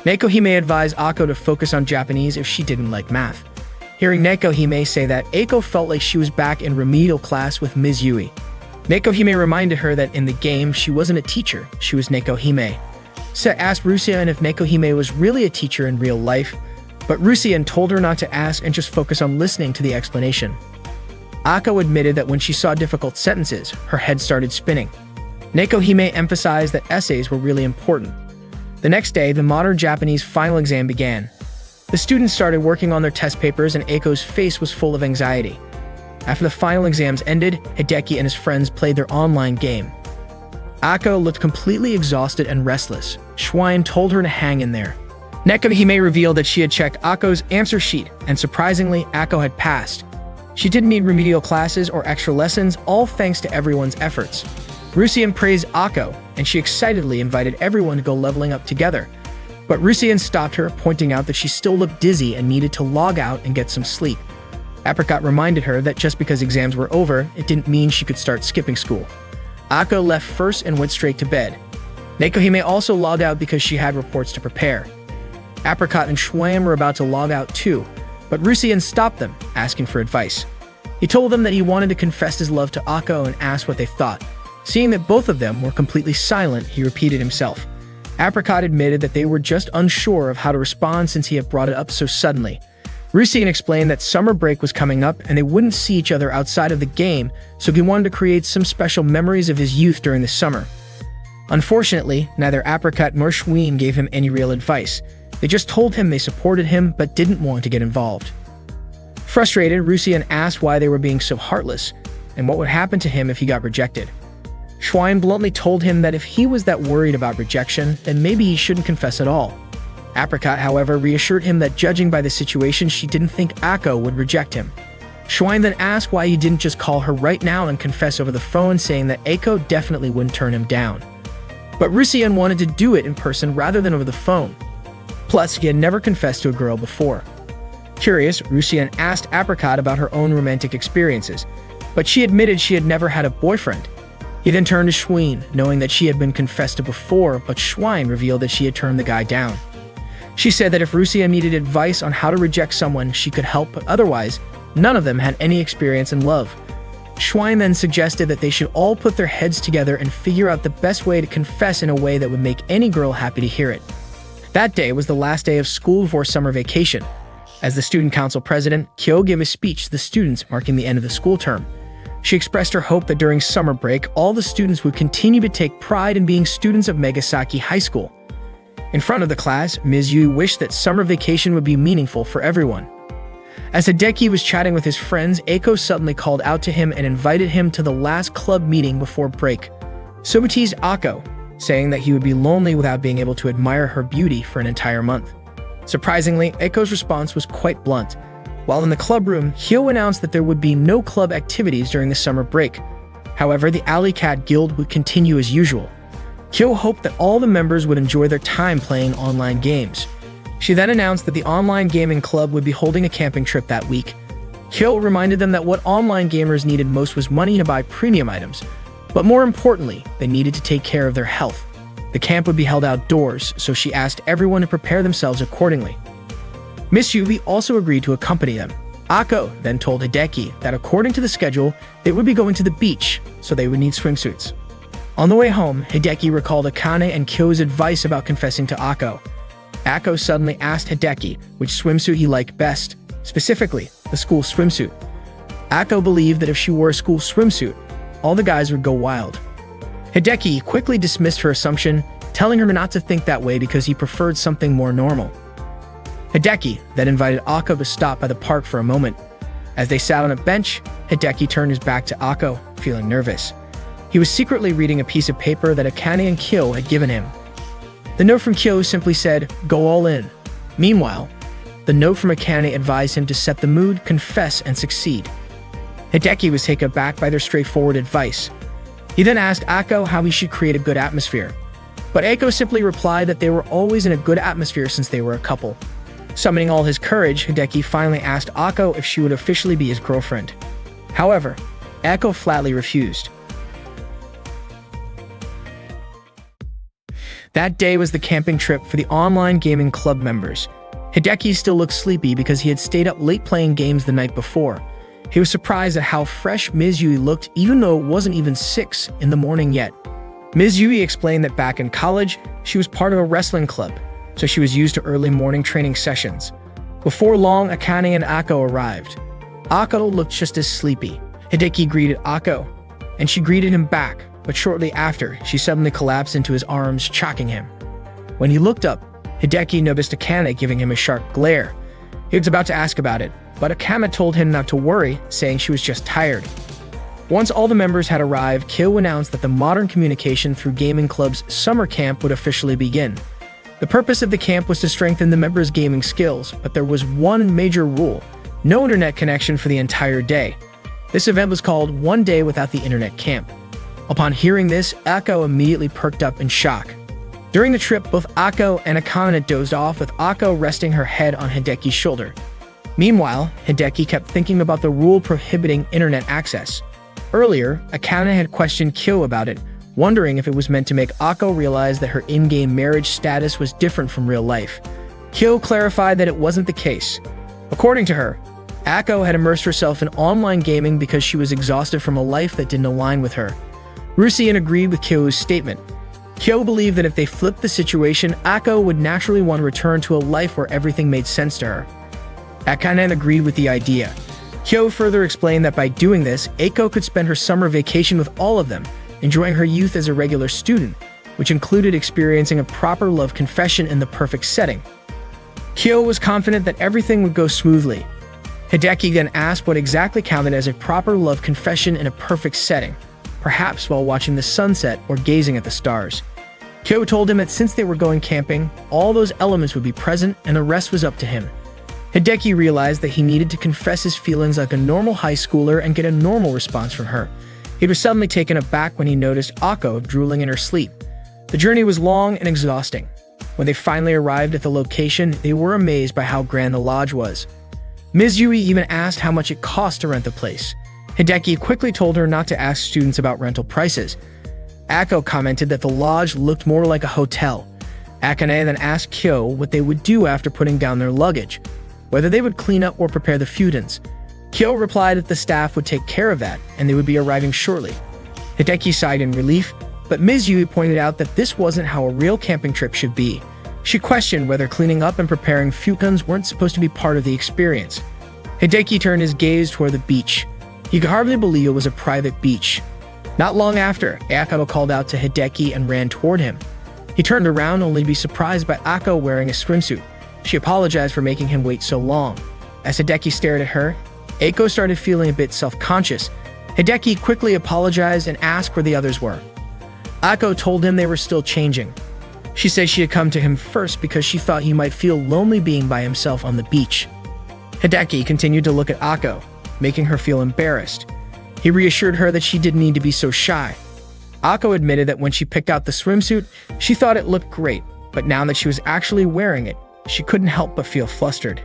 Nekohime advised Ako to focus on Japanese if she didn't like math. Hearing Nekohime say that, Ako felt like she was back in remedial class with Ms. Yui. Nekohime reminded her that in the game, she wasn't a teacher, she was Nekohime. Set asked Rusian if Nekohime was really a teacher in real life, but Rusian told her not to ask and just focus on listening to the explanation. Ako admitted that when she saw difficult sentences, her head started spinning. Nekohime emphasized that essays were really important. The next day, the modern Japanese final exam began. The students started working on their test papers and Eiko's face was full of anxiety. After the final exams ended, Hideki and his friends played their online game. Ako looked completely exhausted and restless. Schwein told her to hang in there. Nekohime revealed that she had checked Ako's answer sheet, and surprisingly, Ako had passed. She didn't need remedial classes or extra lessons, all thanks to everyone's efforts. Rusien praised Ako, and she excitedly invited everyone to go leveling up together. But Rusien stopped her, pointing out that she still looked dizzy and needed to log out and get some sleep. Apricot reminded her that just because exams were over, it didn't mean she could start skipping school. Ako left first and went straight to bed. Nekohime also logged out because she had reports to prepare. Apricot and Schwam were about to log out too, but Rusien stopped them, asking for advice. He told them that he wanted to confess his love to Ako and asked what they thought. Seeing that both of them were completely silent, he repeated himself. Apricot admitted that they were just unsure of how to respond since he had brought it up so suddenly. Rusien explained that summer break was coming up and they wouldn't see each other outside of the game, so he wanted to create some special memories of his youth during the summer. Unfortunately, neither Apricot nor Schween gave him any real advice. They just told him they supported him but didn't want to get involved. Frustrated, Rusien asked why they were being so heartless and what would happen to him if he got rejected. Schwein bluntly told him that if he was that worried about rejection, then maybe he shouldn't confess at all. Apricot, however, reassured him that judging by the situation, she didn't think Ako would reject him. Schwein then asked why he didn't just call her right now and confess over the phone, saying that Ako definitely wouldn't turn him down. But Rusien wanted to do it in person rather than over the phone. Plus, he had never confessed to a girl before. Curious, Rusien asked Apricot about her own romantic experiences, but she admitted she had never had a boyfriend. He then turned to Schwein, knowing that she had been confessed to before, but Schwein revealed that she had turned the guy down. She said that if Rusien needed advice on how to reject someone, she could help, but otherwise, none of them had any experience in love. Schwein then suggested that they should all put their heads together and figure out the best way to confess in a way that would make any girl happy to hear it. That day was the last day of school before summer vacation. As the student council president, Kyo gave a speech to the students marking the end of the school term. She expressed her hope that during summer break, all the students would continue to take pride in being students of Megasaki High School. In front of the class, Ms. Yui wished that summer vacation would be meaningful for everyone. As Hideki was chatting with his friends, Ako suddenly called out to him and invited him to the last club meeting before break. So teased Ako, saying that he would be lonely without being able to admire her beauty for an entire month. Surprisingly, Ako's response was quite blunt. While in the club room, Hyo announced that there would be no club activities during the summer break. However, the Alley Cat Guild would continue as usual. Kyo hoped that all the members would enjoy their time playing online games. She then announced that the online gaming club would be holding a camping trip that week. Kyo reminded them that what online gamers needed most was money to buy premium items, but more importantly, they needed to take care of their health. The camp would be held outdoors, so she asked everyone to prepare themselves accordingly. Miss Yui also agreed to accompany them. Ako then told Hideki that according to the schedule, they would be going to the beach, so they would need swimsuits. On the way home, Hideki recalled Akane and Kyo's advice about confessing to Ako. Ako suddenly asked Hideki which swimsuit he liked best, specifically the school swimsuit. Ako believed that if she wore a school swimsuit, all the guys would go wild. Hideki quickly dismissed her assumption, telling her not to think that way because he preferred something more normal. Hideki then invited Ako to stop by the park for a moment. As they sat on a bench, Hideki turned his back to Ako, feeling nervous. He was secretly reading a piece of paper that Akane and Kyo had given him. The note from Kyo simply said, "Go all in." Meanwhile, the note from Akane advised him to set the mood, confess, and succeed. Hideki was taken aback by their straightforward advice. He then asked Ako how he should create a good atmosphere. But Ako simply replied that they were always in a good atmosphere since they were a couple. Summoning all his courage, Hideki finally asked Ako if she would officially be his girlfriend. However, Ako flatly refused. That day was the camping trip for the online gaming club members. Hideki still looked sleepy because he had stayed up late playing games the night before. He was surprised at how fresh Ms. Yui looked even though it wasn't even 6 in the morning yet. Ms. Yui explained that back in college, she was part of a wrestling club, so she was used to early morning training sessions. Before long, Akane and Ako arrived. Ako looked just as sleepy. Hideki greeted Ako, and she greeted him back, but shortly after, she suddenly collapsed into his arms, choking him. When he looked up, Hideki noticed Akane giving him a sharp glare. He was about to ask about it, but Akane told him not to worry, saying she was just tired. Once all the members had arrived, Kyo announced that the Modern Communication Through Gaming Club's summer camp would officially begin. The purpose of the camp was to strengthen the members' gaming skills, but there was one major rule: no internet connection for the entire day. This event was called One Day Without the Internet Camp. Upon hearing this, Ako immediately perked up in shock. During the trip, both Ako and Akane dozed off, with Ako resting her head on Hideki's shoulder. Meanwhile, Hideki kept thinking about the rule prohibiting internet access. Earlier, Akane had questioned Kyo about it, wondering if it was meant to make Ako realize that her in-game marriage status was different from real life. Kyo clarified that it wasn't the case. According to her, Ako had immersed herself in online gaming because she was exhausted from a life that didn't align with her. Rusien agreed with Kyo's statement. Kyo believed that if they flipped the situation, Ako would naturally want to return to a life where everything made sense to her. Akane agreed with the idea. Kyo further explained that by doing this, Ako could spend her summer vacation with all of them, enjoying her youth as a regular student, which included experiencing a proper love confession in the perfect setting. Kyo was confident that everything would go smoothly. Hideki then asked what exactly counted as a proper love confession in a perfect setting, perhaps while watching the sunset or gazing at the stars. Kyo told him that since they were going camping, all those elements would be present and the rest was up to him. Hideki realized that he needed to confess his feelings like a normal high schooler and get a normal response from her. He was suddenly taken aback when he noticed Ako drooling in her sleep. The journey was long and exhausting. When they finally arrived at the location, they were amazed by how grand the lodge was. Ms. Yui even asked how much it cost to rent the place. Hideki quickly told her not to ask students about rental prices. Ako commented that the lodge looked more like a hotel. Akane then asked Kyo what they would do after putting down their luggage, whether they would clean up or prepare the futons. Kyo replied that the staff would take care of that, and they would be arriving shortly. Hideki sighed in relief, but Ms. Yui pointed out that this wasn't how a real camping trip should be. She questioned whether cleaning up and preparing futons weren't supposed to be part of the experience. Hideki turned his gaze toward the beach. He could hardly believe it was a private beach. Not long after, Ako called out to Hideki and ran toward him. He turned around only to be surprised by Ako wearing a swimsuit. She apologized for making him wait so long. As Hideki stared at her, Ako started feeling a bit self-conscious. Hideki quickly apologized and asked where the others were. Ako told him they were still changing. She said she had come to him first because she thought he might feel lonely being by himself on the beach. Hideki continued to look at Ako, making her feel embarrassed. He reassured her that she didn't need to be so shy. Ako admitted that when she picked out the swimsuit, she thought it looked great, but now that she was actually wearing it, she couldn't help but feel flustered.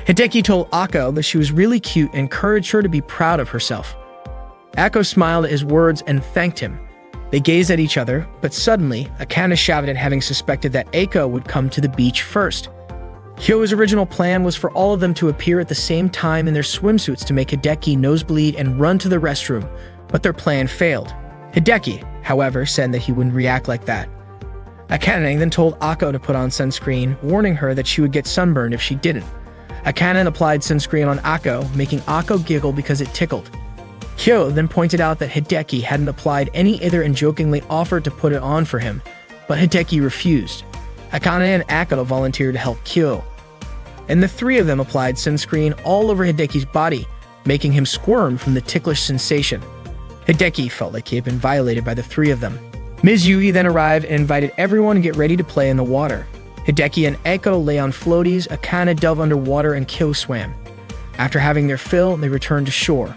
Hideki told Ako that she was really cute and encouraged her to be proud of herself. Ako smiled at his words and thanked him. They gazed at each other, but suddenly, Akane shouted at having suspected that Ako would come to the beach first. Kyo's original plan was for all of them to appear at the same time in their swimsuits to make Hideki nosebleed and run to the restroom, but their plan failed. Hideki, however, said that he wouldn't react like that. Akane then told Ako to put on sunscreen, warning her that she would get sunburned if she didn't. Akane applied sunscreen on Ako, making Ako giggle because it tickled. Kyo then pointed out that Hideki hadn't applied any either and jokingly offered to put it on for him, but Hideki refused. Akane and Ako volunteered to help Kyo, and the three of them applied sunscreen all over Hideki's body, making him squirm from the ticklish sensation. Hideki felt like he had been violated by the three of them. Ms. Yui then arrived and invited everyone to get ready to play in the water. Hideki and Ako lay on floaties, Akane dove underwater, and Kyo swam. After having their fill, they returned to shore.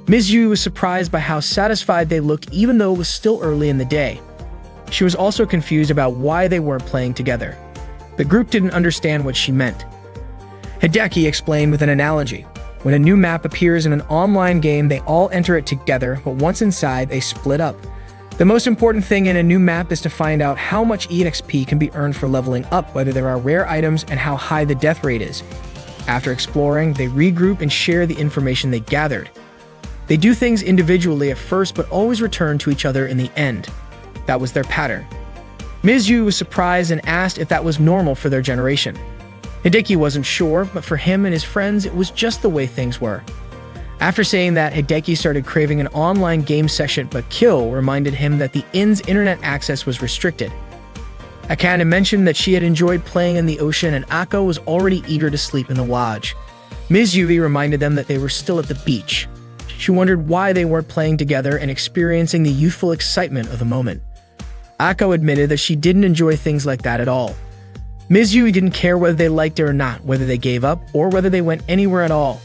Ms. Yui was surprised by how satisfied they looked even though it was still early in the day. She was also confused about why they weren't playing together. The group didn't understand what she meant. Hideki explained with an analogy. When a new map appears in an online game, they all enter it together, but once inside, they split up. The most important thing in a new map is to find out how much EXP can be earned for leveling up, whether there are rare items, and how high the death rate is. After exploring, they regroup and share the information they gathered. They do things individually at first, but always return to each other in the end. That was their pattern. Ms. Yu was surprised and asked if that was normal for their generation. Hideki wasn't sure, but for him and his friends, it was just the way things were. After saying that, Hideki started craving an online game session, but Kill reminded him that the inn's internet access was restricted. Akane mentioned that she had enjoyed playing in the ocean and Ako was already eager to sleep in the lodge. Ms. Yuvi reminded them that they were still at the beach. She wondered why they weren't playing together and experiencing the youthful excitement of the moment. Ako admitted that she didn't enjoy things like that at all. Ms. Yuvi didn't care whether they liked it or not, whether they gave up, or whether they went anywhere at all.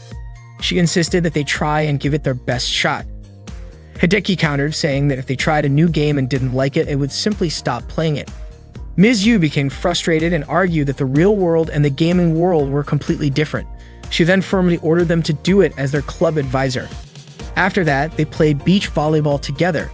She insisted that they try and give it their best shot. Hideki countered, saying that if they tried a new game and didn't like it, it would simply stop playing it. Ms. Yu became frustrated and argued that the real world and the gaming world were completely different. She then firmly ordered them to do it as their club advisor. After that, they played beach volleyball together,